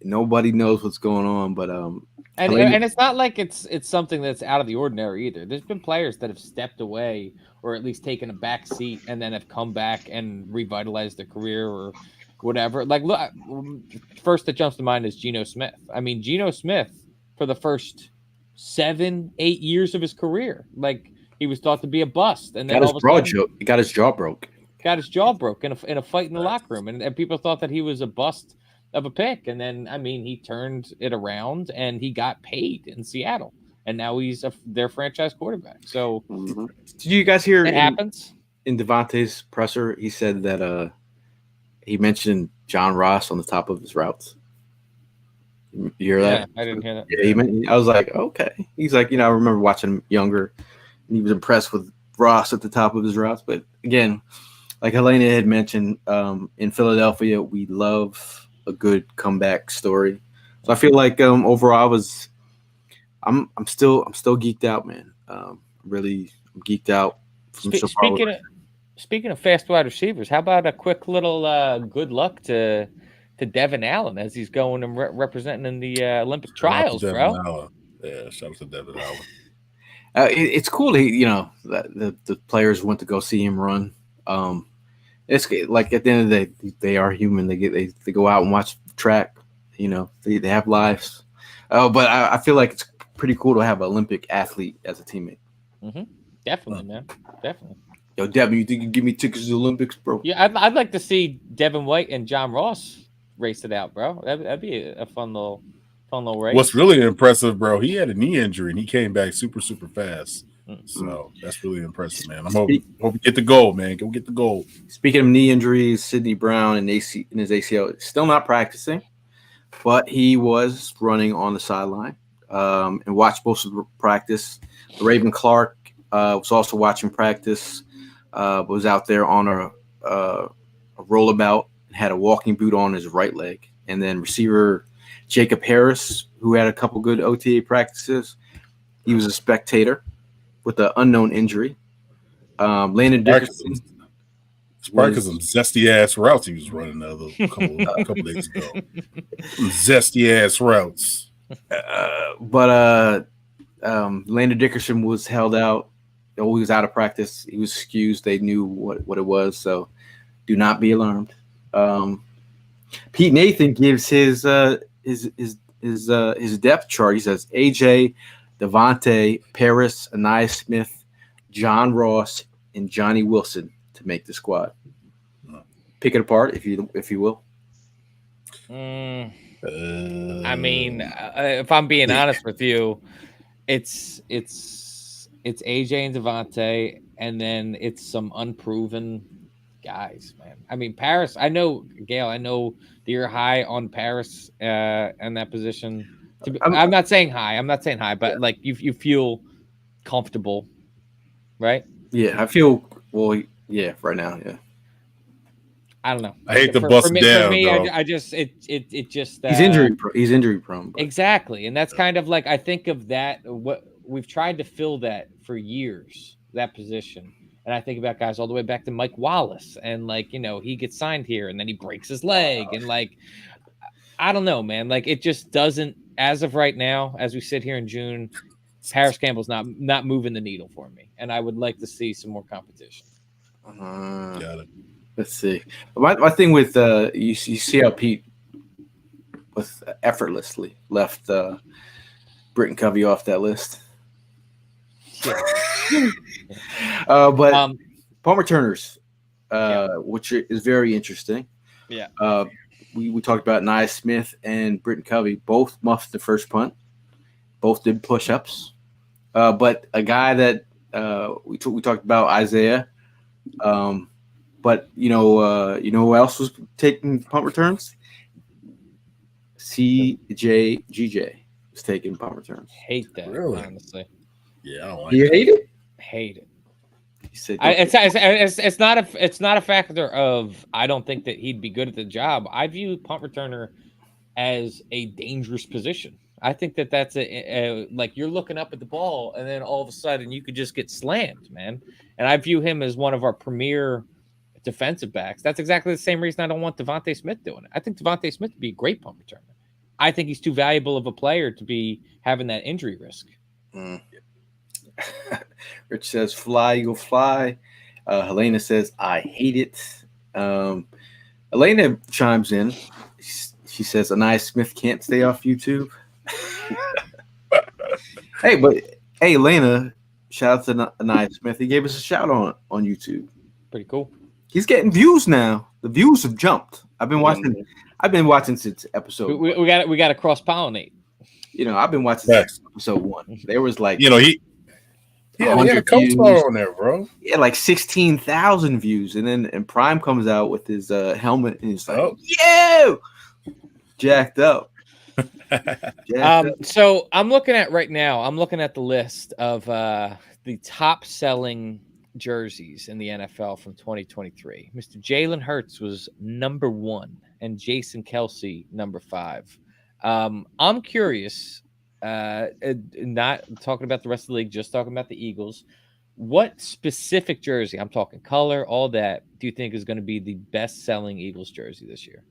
Speaker 2: nobody knows what's going on. But
Speaker 3: and it's not like it's something that's out of the ordinary either. There's been players that have stepped away or at least taken a back seat and then have come back and revitalized their career or whatever. Like, look, first that jumps to mind is Geno Smith. I mean, Geno Smith for the first 7-8 years of his career, like, he was thought to be a bust, and then
Speaker 2: he got his jaw broke.
Speaker 3: Got his jaw broke in a fight in the locker room, and people thought that he was a bust of a pick. And then, I mean, he turned it around and he got paid in Seattle, and now he's their franchise quarterback. So,
Speaker 2: did you guys hear?
Speaker 3: It happens
Speaker 2: in Devontae's presser. He said that he mentioned John Ross on the top of his routes. You hear that?
Speaker 3: I didn't hear that.
Speaker 2: Yeah, I was like, okay. He's like, I remember watching him younger, and he was impressed with Ross at the top of his routes. But again, like Helena had mentioned, in Philadelphia, we love a good comeback story. So I feel like overall, I'm still geeked out, man. Really, I'm geeked out from so far.
Speaker 3: Speaking of fast wide receivers, how about a quick little good luck to Devin Allen as he's going and representing in the Olympic trials, bro?
Speaker 5: Allen. Yeah, shout out to Devin Allen.
Speaker 2: It's cool that the players went to go see him run. It's like at the end of the day, they are human. They go out and watch track. They have lives. But I feel like it's pretty cool to have an Olympic athlete as a teammate.
Speaker 3: Mm-hmm. Definitely, man. Definitely.
Speaker 2: Yo, Devin, you think you can give me tickets to the Olympics, bro?
Speaker 3: Yeah, I'd like to see Devin White and John Ross race it out, bro. That'd be a fun little race.
Speaker 5: What's really impressive, bro, he had a knee injury and he came back super fast. So that's really impressive, man. Hope you get the gold, man. Go get the gold.
Speaker 2: Speaking of knee injuries, Sidney Brown in his ACL still not practicing, but he was running on the sideline and watched most of the practice. Raven Clark was also watching practice. Was out there on a rollabout and had a walking boot on his right leg. And then receiver Jacob Harris, who had a couple good OTA practices, he was a spectator with an unknown injury. Landon Dickerson.
Speaker 5: It's probably because some zesty ass routes he was running the other couple days ago. Some zesty ass routes.
Speaker 2: But Landon Dickerson was held out. He was out of practice. He was excused. They knew what it was. So do not be alarmed. Pete Nathan gives his depth chart. He says AJ, Devontae, Paris, Anaya Smith, John Ross, and Johnny Wilson to make the squad. Pick it apart if you will.
Speaker 3: I mean, if I'm being honest with you, it's AJ and Devontae, and then it's some unproven guys, man. I mean, Paris, I know, Gail, I know that you're high on Paris in that position. I'm not saying high, but like you feel comfortable, right?
Speaker 2: Yeah, I feel right now, yeah.
Speaker 3: I don't know.
Speaker 5: I hate to bust down.
Speaker 3: For me,
Speaker 5: dog.
Speaker 3: I just
Speaker 2: he's injury prone. But.
Speaker 3: Exactly, and that's kind of like I think of that. What we've tried to fill that for years, that position, and I think about guys all the way back to Mike Wallace, and like he gets signed here, and then he breaks his leg, and like I don't know, man. Like it just doesn't. As of right now, as we sit here in June, Paris Campbell's not moving the needle for me, and I would like to see some more competition.
Speaker 5: Got it.
Speaker 2: Let's see. My thing with you see how Pete was effortlessly left Britton Covey off that list. But punt returners, which is very interesting.
Speaker 3: Yeah.
Speaker 2: We talked about Nia Smith and Britton Covey, both muffed the first punt, both did push-ups. But a guy that we talked about, Isaiah. But you know who else was taking punt returns? CJGJ was taking punt returns.
Speaker 3: Hate that,
Speaker 5: really?
Speaker 3: Honestly.
Speaker 5: Yeah, I don't like
Speaker 2: You hate it?
Speaker 3: Hate it.
Speaker 2: He said,
Speaker 3: it's not a factor of I don't think that he'd be good at the job. I view punt returner as a dangerous position. I think that that's like you're looking up at the ball and then all of a sudden you could just get slammed, man. And I view him as one of our premier defensive backs. That's exactly the same reason I don't want Devontae Smith doing it. I think Devontae Smith would be a great punt returner. I think he's too valuable of a player to be having that injury risk.
Speaker 2: Rich says, fly, you'll fly. Helena says, I hate it. Helena chimes in. She says, Anaya Smith can't stay off YouTube. Hey, Helena, shout out to Anaya Smith. He gave us a shout on YouTube.
Speaker 3: Pretty cool.
Speaker 2: He's getting views now. The views have jumped. I've been watching since episode.
Speaker 3: We got to cross pollinate.
Speaker 2: I've been watching since episode 1. There was like
Speaker 5: he had a co-star on there, bro.
Speaker 2: Yeah, like 16,000 views, and then Prime comes out with his helmet, and he's like, "Yo, jacked up."
Speaker 3: So I'm looking at right now. I'm looking at the list of the top selling jerseys in the NFL from 2023. Mr. Jalen Hurts was number 1 and Jason Kelsey number 5. I'm curious, not talking about the rest of the league, just talking about the Eagles. What specific jersey, I'm talking color, all that, do you think is going to be the best-selling Eagles jersey this year?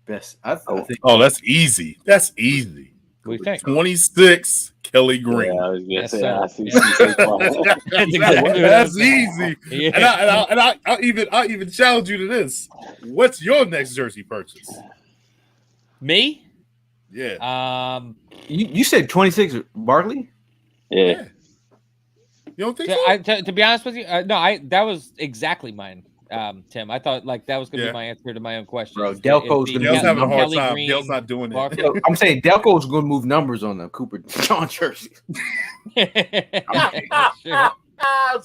Speaker 2: Best. I think.
Speaker 5: Oh, that's easy. That's easy.
Speaker 3: What do you think?
Speaker 5: 26, Kelly Green.
Speaker 4: Yeah, I was gonna
Speaker 3: Yes,
Speaker 4: say,
Speaker 3: sir.
Speaker 4: I see some
Speaker 3: That's exactly what
Speaker 5: That's
Speaker 3: I'm saying.
Speaker 5: easy.
Speaker 3: Yeah.
Speaker 5: And I'll even challenge you to this. What's your next jersey purchase?
Speaker 3: Me?
Speaker 5: Yeah.
Speaker 2: You said 26 Barkley?
Speaker 4: Yeah.
Speaker 5: You don't think so?
Speaker 3: To be honest with you, no, that was exactly mine, Tim. I thought like that was going to be my answer to my own question.
Speaker 2: Bro, Delco's
Speaker 3: It'd be
Speaker 2: gonna
Speaker 5: Gail's having a hard
Speaker 3: Kelly
Speaker 5: time.
Speaker 3: Green,
Speaker 5: Gail's not doing it.
Speaker 3: Barkley.
Speaker 2: I'm saying Delco's going to move numbers on the Cooper John jersey.
Speaker 4: It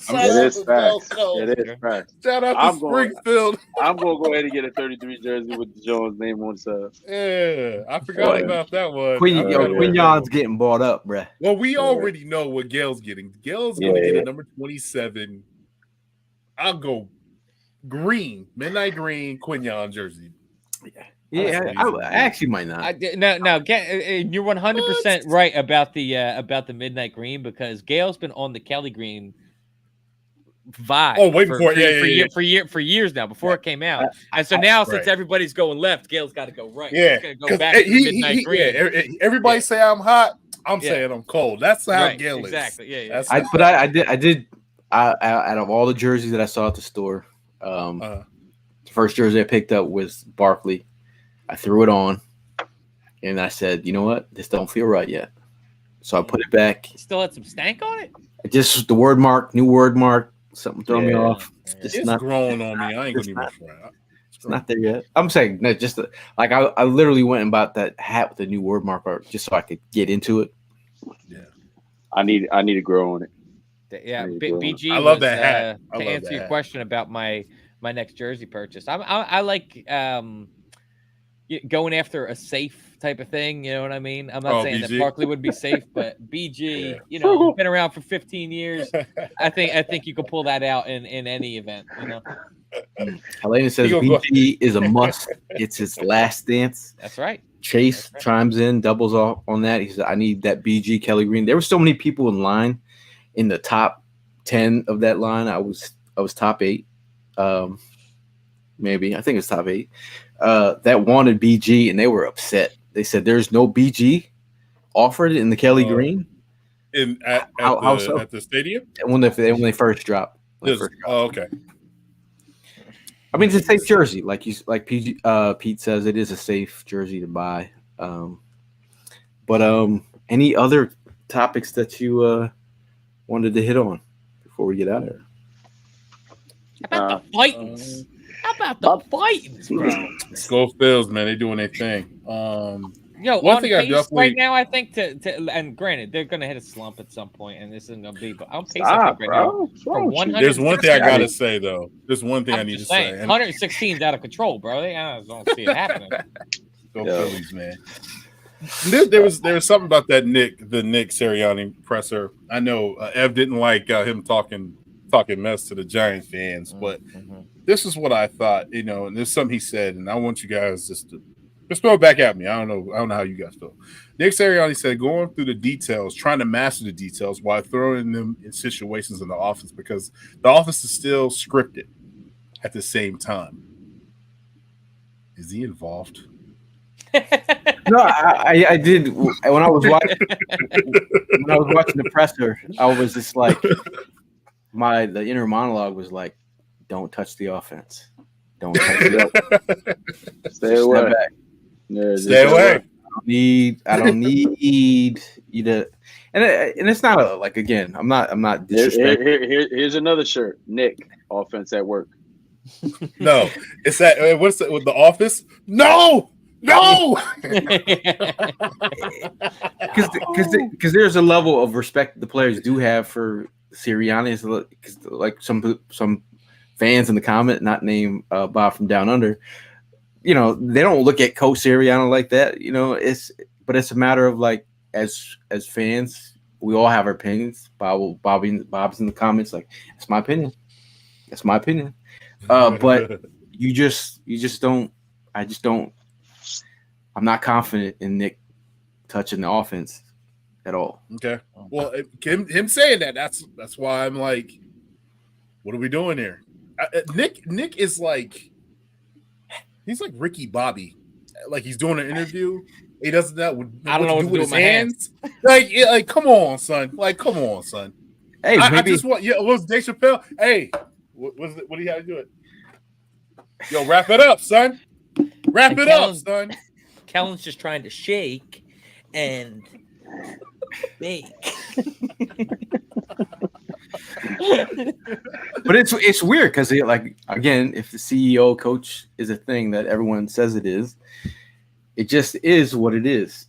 Speaker 4: is fact. It is fact.
Speaker 5: Shout out to Springfield.
Speaker 4: I'm gonna go ahead and get a 33 jersey with Jones' name on side.
Speaker 5: Yeah, I forgot about that one.
Speaker 2: Quignon's getting bought up, bruh.
Speaker 5: Well, we already know what Gail's getting. Gail's going to get a number 27. I'll go green, midnight green, Quignon jersey.
Speaker 2: Yeah, I actually might not.
Speaker 3: You're 100% right about the midnight green because Gail's been on the Kelly Green vibe.
Speaker 5: Oh, waiting for it.
Speaker 3: For years now before it came out, and so now since everybody's going left, Gail's got to go right.
Speaker 5: Yeah,
Speaker 3: he's gonna go back to the midnight green.
Speaker 5: Yeah, everybody say I'm hot. I'm saying I'm cold. That's how Gail is.
Speaker 3: Exactly. Yeah.
Speaker 2: I did. Out of all the jerseys that I saw at the store, the first jersey I picked up was Barkley. I threw it on, and I said, "You know what? This don't feel right yet." So I put it back.
Speaker 3: Still had some stank on it.
Speaker 2: Just the word mark, new word mark, something throwing me off.
Speaker 5: It's not growing on me. I ain't gonna even try.
Speaker 2: It's not there yet. I'm saying no, just like I literally went and bought that hat with the new word mark just so I could get into it.
Speaker 5: Yeah,
Speaker 4: I need to grow on it.
Speaker 3: Yeah, BG.
Speaker 5: I love that hat.
Speaker 3: To answer your question about my next jersey purchase, I like going after a safe type of thing. You know what I mean? I'm not saying
Speaker 5: BG.
Speaker 3: that Barkley would be safe, but BG, been around for 15 years. I think you could pull that out in any event.
Speaker 2: Helena says BG is a must. It's his last dance.
Speaker 3: That's right.
Speaker 2: Chase chimes in, doubles off on that. He said, "I need that BG Kelly Green." There were so many people in line. In the top 10 of that line, I was top 8. Maybe I think it's top 8. That wanted BG, and they were upset. They said there's no BG offered in the Kelly Green.
Speaker 5: At the stadium
Speaker 2: when they first dropped.
Speaker 5: Okay.
Speaker 2: I mean, it's a safe jersey, like Pete says, it is a safe jersey to buy. But any other topics that you wanted to hit on before we get out of here?
Speaker 3: How about the Titans? How about the Titans, bro?
Speaker 5: Go Phils, man. They doing their thing.
Speaker 3: One
Speaker 5: on
Speaker 3: thing
Speaker 5: pace
Speaker 3: right now, I think to and granted, they're going to hit a slump at some point, and this isn't going to be. But on pace, I think right now.
Speaker 5: There's one thing I got to say though. There's one thing I need to say.
Speaker 3: 116 is out of control, bro. I don't see it happening.
Speaker 5: Go Phillies, man. There was something about that Nick Sirianni presser. I know Ev didn't like him talking mess to the Giants fans, but this is what I thought, and there's something he said, and I want you guys just throw it back at me. I don't know how you guys feel. Nick Sirianni said going through the details, trying to master the details while throwing them in situations in the offense because the offense is still scripted at the same time. Is he involved?
Speaker 2: No, I did when I was watching the presser. I was just like, the inner monologue was like, "Don't touch the offense. Don't touch the offense.
Speaker 4: Stay away.
Speaker 5: Stay away.
Speaker 2: I don't need you to." And it's not again. I'm not disrespecting.
Speaker 4: Here's another shirt. Nick, offense at work.
Speaker 5: No, it's that. What's it with the office? No.
Speaker 2: Because there's a level of respect the players do have for Sirianni. Like some fans in the comment, not named Bob from Down Under, they don't look at Coach Sirianni like that. It's a matter of like as fans, we all have our opinions. Bob's in the comments like, that's my opinion. That's my opinion. But you just don't. I just don't. I'm not confident in Nick touching the offense at all.
Speaker 5: Okay. Well, him saying that's why I'm like, what are we doing here? Nick is like, he's like Ricky Bobby. Like he's doing an interview. He doesn't know
Speaker 3: I don't know what to do with my hands.
Speaker 5: Like, come on, son. Like, come on, son.
Speaker 2: Hey,
Speaker 5: I just want, was Dave Chappelle? Hey, what do you have to do it? Yo, wrap it up, son. Wrap it up, son.
Speaker 3: Kellen's just trying to shake and bake.
Speaker 2: But it's weird because like, again, if the CEO coach is a thing that everyone says it is, it just is what it is.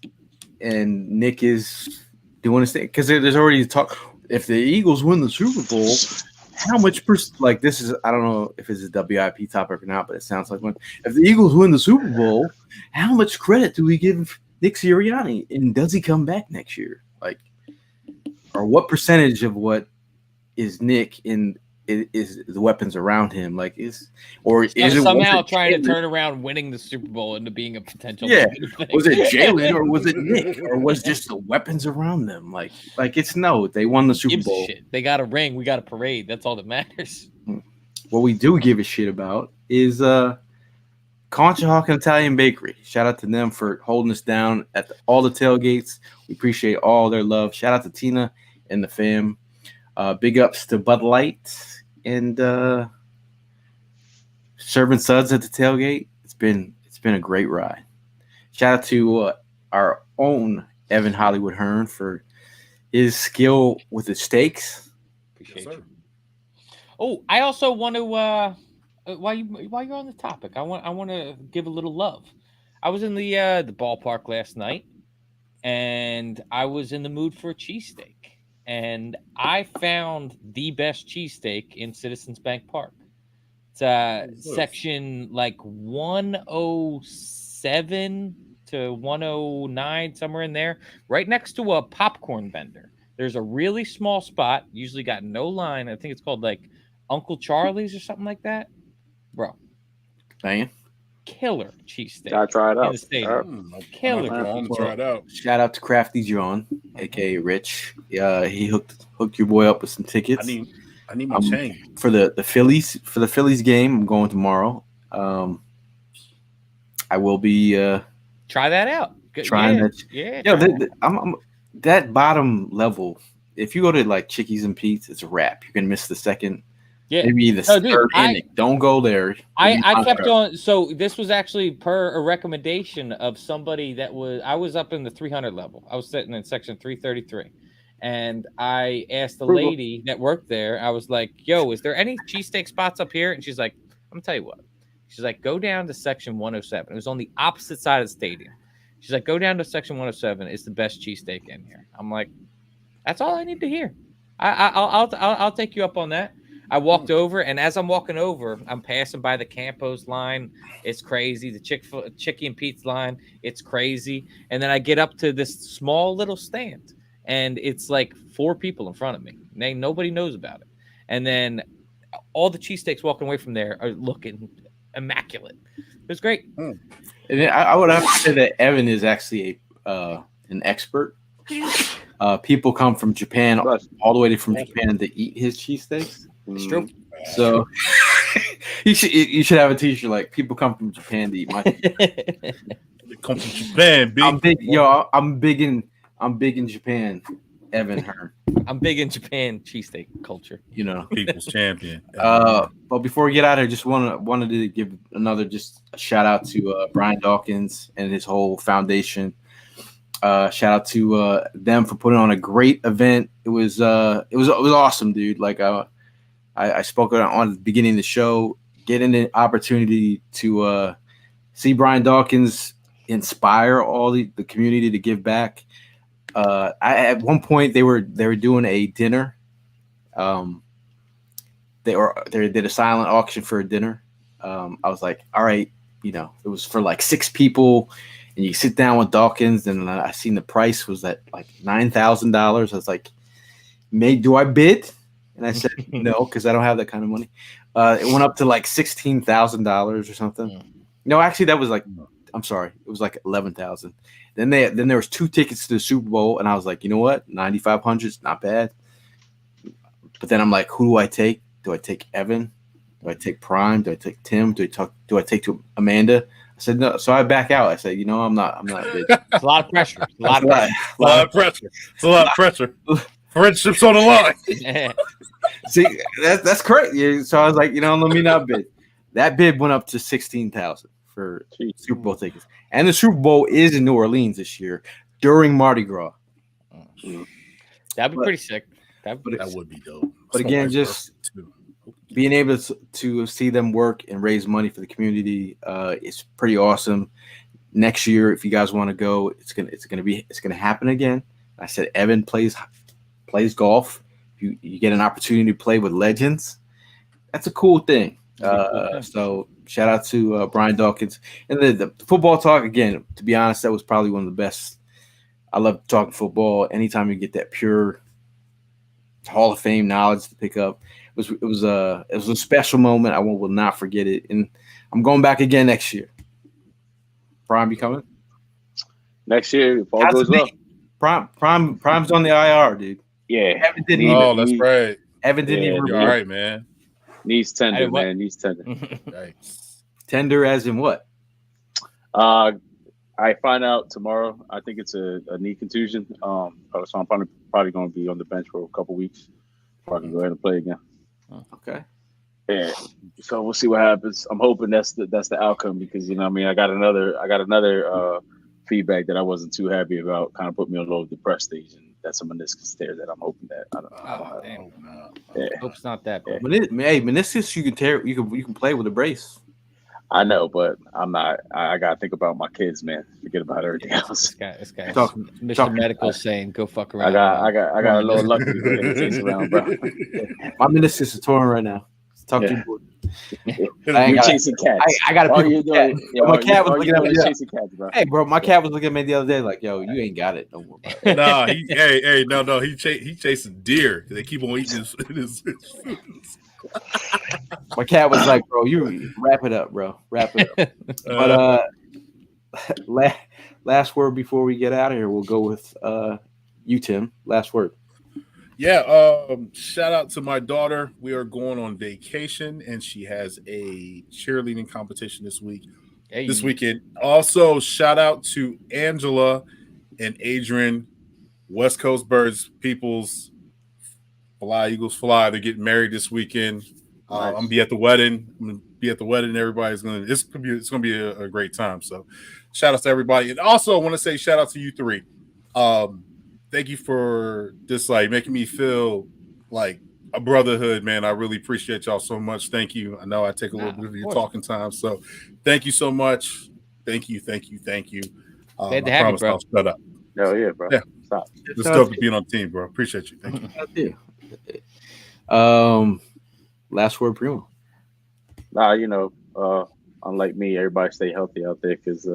Speaker 2: And Nick is doing his thing because there's already talk. If the Eagles win the Super Bowl, how much like this is, I don't know if it's a WIP topic or not, but it sounds like one. If the Eagles win the Super Bowl, how much credit do we give Nick Sirianni? And does he come back next year? Like, or what percentage of what is Nick in is the weapons around him? Like, is it
Speaker 3: somehow trying to turn around winning the Super Bowl into being a potential?
Speaker 2: Yeah, was it Jalen or was it Nick or was just the weapons around them? Like it's no, they won the Super Bowl.
Speaker 3: Shit. They got a ring, we got a parade. That's all that matters.
Speaker 2: What we do give a shit about is Concha and Italian Bakery. Shout out to them for holding us down at all the tailgates. We appreciate all their love. Shout out to Tina and the fam. Big ups to Bud Light and serving suds at the tailgate. It's been a great ride. Shout out to our own Evan Hollywood Hearn for his skill with the steaks.
Speaker 3: Appreciate you. Oh, I also want to while you're on the topic, I want to give a little love. I was in the ballpark last night, and I was in the mood for a cheesesteak. And I found the best cheesesteak in Citizens Bank Park. It's section like 107 to 109, somewhere in there, right next to a popcorn vendor. There's a really small spot, usually got no line. I think it's called like Uncle Charlie's or something like that. Bro.
Speaker 2: Dang.
Speaker 3: Killer cheesesteak.
Speaker 4: Gotta try it out.
Speaker 3: In the stadium. Killer.
Speaker 5: Try it out.
Speaker 2: Shout out to Crafty Jawn, aka Rich. He hooked your boy up with some tickets.
Speaker 5: I need my chain
Speaker 2: for the Phillies game. I'm going tomorrow. I will be
Speaker 3: try that out.
Speaker 2: Trying that.
Speaker 3: Yeah.
Speaker 2: I'm that bottom level. If you go to like Chickies and Pete's, it's a wrap. You're gonna miss the second. Yeah, maybe the third inning. Don't go there.
Speaker 3: I kept on. So this was actually per a recommendation of somebody I was up in the 300 level. I was sitting in section 333, and I asked the lady that worked there. I was like, "Yo, is there any cheesesteak spots up here?" And she's like, "I'm gonna tell you what." She's like, "Go down to section 107." It was on the opposite side of the stadium. She's like, "Go down to section 107. It's the best cheesesteak in here." I'm like, "That's all I need to hear. I'll take you up on that." I walked over, and as I'm walking over, I'm passing by the Campos line. It's crazy. The Chickie and Pete's line. It's crazy. And then I get up to this small little stand, and it's like 4 people in front of me. Nobody knows about it. And then all the cheesesteaks walking away from there are looking immaculate. It was great.
Speaker 2: And then I would have to say that Evan is actually an expert. People come from Japan, all the way from Japan to eat his cheesesteaks.
Speaker 3: It's true.
Speaker 2: So you should have a t-shirt like people come from Japan to eat my.
Speaker 5: They come from Japan, big.
Speaker 2: I'm big in Japan. Evan Hearn.
Speaker 3: I'm big in Japan cheesesteak culture.
Speaker 2: You know,
Speaker 5: people's champion.
Speaker 2: But before we get out of here, just wanted to give another just a shout out to Brian Dawkins and his whole foundation. Shout out to them for putting on a great event. It was awesome, dude. Like I spoke on the beginning of the show, getting the opportunity to see Brian Dawkins inspire all the community to give back. At one point they were doing a dinner. They did a silent auction for a dinner. I was like, all right, it was for like 6 people. and you sit down with Dawkins, and I seen the price was at like $9,000. I was like, do I bid? And I said no, because I don't have that kind of money. It went up to like $16,000 or something. No, actually, that was like, I'm sorry, it was like 11,000. Then there was 2 tickets to the Super Bowl, and I was like, you know what, 9,500 is not bad. But then I'm like, who do I take? Do I take Evan? Do I take Prime? Do I take Tim? Do I take to Amanda? I said no. So I back out. I said, you know, I'm not.
Speaker 3: It's a lot of pressure. It's a lot of pressure.
Speaker 5: It's a lot of pressure. Friendships on the line.
Speaker 2: See, that's correct. Yeah, so I was like, you know, let me not bid. That bid went up to 16,000 for Super Bowl tickets, and the Super Bowl is in New Orleans this year during Mardi Gras.
Speaker 3: That'd be pretty sick.
Speaker 5: That would be dope.
Speaker 2: But again, just being able to see them work and raise money for the community is pretty awesome. Next year, if you guys want to go, it's gonna happen again. I said Evan plays golf. You get an opportunity to play with legends. That's a cool thing. So shout out to Brian Dawkins and the football talk again. To be honest, that was probably one of the best. I love talking football. Anytime you get that pure Hall of Fame knowledge to pick up, it was a special moment. I will not forget it, and I'm going back again next year. Prime, you coming?
Speaker 4: Next year, if all goes well.
Speaker 2: Prime's on the IR, dude.
Speaker 4: Yeah.
Speaker 5: That's right.
Speaker 2: Evan didn't even.
Speaker 5: You're all right, man.
Speaker 4: Knees tender, man. Knees tender.
Speaker 5: Nice.
Speaker 2: Tender as in what?
Speaker 4: I find out tomorrow. I think it's a knee contusion. So I'm probably going to be on the bench for a couple weeks before I can go ahead and play again.
Speaker 2: Okay.
Speaker 4: Yeah. So we'll see what happens. I'm hoping that's the outcome because you know what I mean I got another feedback that I wasn't too happy about. Kind of put me on a little depressed stage, and that's a meniscus tear that I'm hoping that I don't know.
Speaker 3: Yeah. Hope it's not that bad.
Speaker 2: Meniscus you can tear. You can play with a brace.
Speaker 4: I know, but I'm not. I gotta think about my kids, man. Forget about everything else.
Speaker 3: This guy. Mr. Medical saying, "Go fuck around."
Speaker 4: I got a little lucky to chase around, bro.
Speaker 2: My meniscus is torn right now. Talk to you.
Speaker 4: You're chasing cats.
Speaker 2: I got to pick a cat. My cat was looking at me.
Speaker 4: Chasing cats, bro.
Speaker 2: Hey, bro, my cat was looking at me the other day like, "Yo, you ain't got it no more."
Speaker 5: No, he chasing deer. They keep on eating his
Speaker 2: My cat was like, "Bro, you wrap it up, bro. Wrap it up." But last word before we get out of here, we'll go with you, Tim. Last word.
Speaker 5: Yeah, shout out to my daughter. We are going on vacation, and she has a cheerleading competition this weekend. Also, shout out to Angela and Adrian, West Coast Birds Peoples, Fly Eagles Fly. They're getting married this weekend.
Speaker 4: Nice.
Speaker 5: I'm gonna be at the wedding. Everybody's it's gonna be a great time. So, shout out to everybody, and also I want to say shout out to you three. Thank you for just like making me feel like a brotherhood, man. I really appreciate y'all so much. Thank you. I know I take a little bit of your talking time, so thank you so much. Thank you.
Speaker 3: Glad to
Speaker 5: have
Speaker 3: you, bro.
Speaker 5: I'll shut up.
Speaker 4: Hell yeah, bro.
Speaker 5: Yeah.
Speaker 4: Stop.
Speaker 5: It's dope to be on the team, bro. Appreciate you. Thank
Speaker 2: you. Last word, Primo.
Speaker 4: Nah, you know, unlike me, everybody stay healthy out there because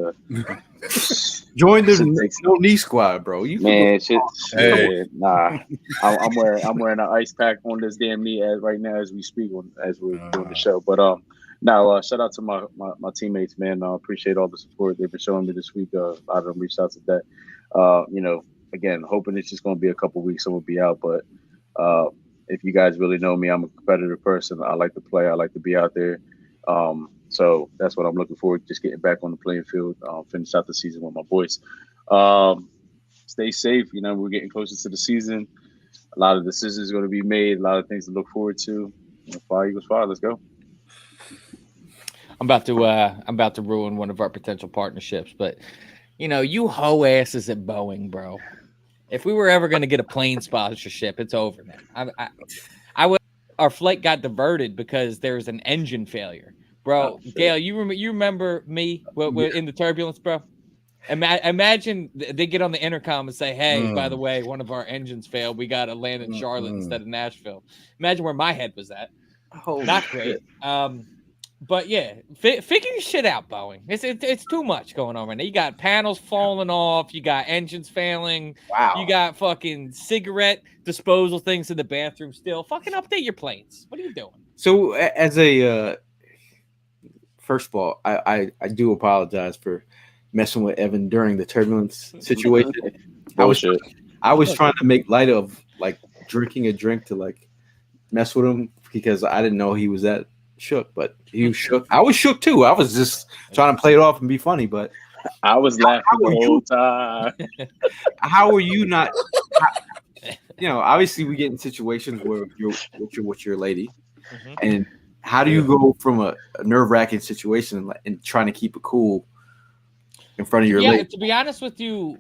Speaker 2: join the no knee squad, bro.
Speaker 4: Nah. I'm wearing an ice pack on this damn knee right now as we speak as we're doing the show. But shout out to my teammates, man. Appreciate all the support they've been showing me this week. A lot of them reached out to that. You know, again, hoping it's just going to be a couple weeks and we'll be out. But if you guys really know me, I'm a competitive person. I like to play. I like to be out there. So that's what I'm looking forward to, just getting back on the playing field, finish out the season with my boys. Stay safe. You know, we're getting closer to the season. A lot of decisions are going to be made, a lot of things to look forward to. Fly Eagles Fly, let's go.
Speaker 3: I'm about to ruin one of our potential partnerships, but you know, you hoe asses at Boeing, bro. If we were ever going to get a plane sponsorship, it's over, man. Our flight got diverted because there was an engine failure, bro. Gail, you remember me in the turbulence, bro? Imagine they get on the intercom and say, "Hey, by the way, one of our engines failed. We got to land in Charlotte instead of Nashville." Imagine where my head was at. Not great. But yeah, figure your shit out, Boeing. It's too much going on right now. You got panels falling off. You got engines failing.
Speaker 2: Wow.
Speaker 3: You got fucking cigarette disposal things in the bathroom still. Fucking update your planes. What are you doing?
Speaker 2: So as a first of all, I do apologize for messing with Evan during the turbulence situation. I was trying to make light of like drinking a drink to like mess with him because I didn't know he was that shook, but he was shook. I was shook too. I was just trying to play it off and be funny, but
Speaker 4: I was laughing the whole time.
Speaker 2: How are you not? You know, obviously we get in situations where you're with your lady, and how do you go from a nerve-wracking situation and trying to keep it cool in front of your lady?
Speaker 3: To be honest with you,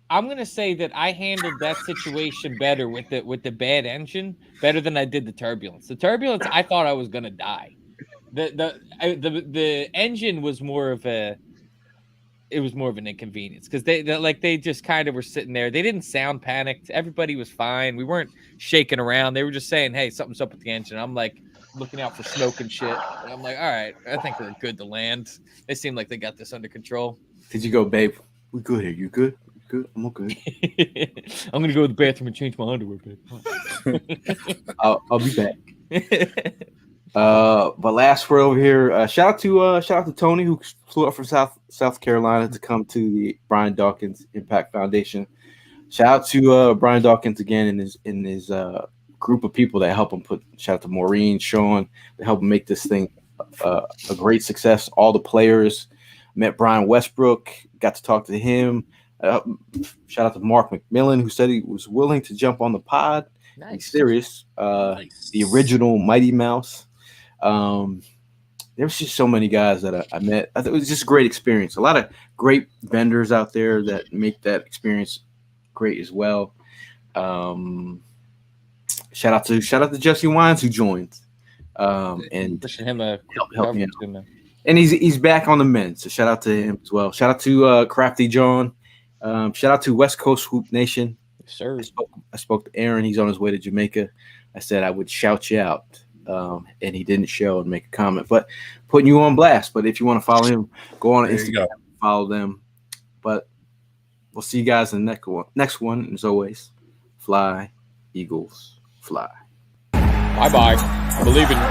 Speaker 3: I'm gonna say that I handled that situation better with the bad engine better than I did the turbulence. The turbulence, I thought I was gonna die. The engine was more of an inconvenience because they just kind of were sitting there. They didn't sound panicked. Everybody was fine. We weren't shaking around. They were just saying, "Hey, something's up with the engine." I'm like looking out for smoke and shit. And I'm like, "All right, I think we're good to land." They seem like they got this under control.
Speaker 2: Did you go, babe? We good here. You good? Good. I'm okay.
Speaker 3: I'm gonna go to the bathroom and change my underwear, babe.
Speaker 2: I'll be back. But last word over here. Shout out to Tony who flew up from South Carolina to come to the Brian Dawkins Impact Foundation. Shout out to Brian Dawkins again in his group of people that help him put. Shout out to Maureen, Sean, that help him make this thing a great success. All the players. Met Brian Westbrook. Got to talk to him. Shout out to Mark McMillan, who said he was willing to jump on the pod.
Speaker 3: Nice.
Speaker 2: He's serious. The original Mighty Mouse. There was just so many guys that I met. I thought it was just a great experience. A lot of great vendors out there that make that experience great as well. Shout out to Jesse Wines who joined. And
Speaker 3: wishing him a
Speaker 2: help me out. And he's back on the men, so shout out to him as well. Shout out to Crafty Jawn. Shout out to West Coast Swoop Nation.
Speaker 3: Yes, sir.
Speaker 2: I spoke to Aaron. He's on his way to Jamaica. I said I would shout you out, and he didn't show and make a comment, but putting you on blast. But if you want to follow him, go on Instagram, follow them. But we'll see you guys in the next one. And as always, fly, Eagles, fly.
Speaker 3: Bye-bye. I believe in you.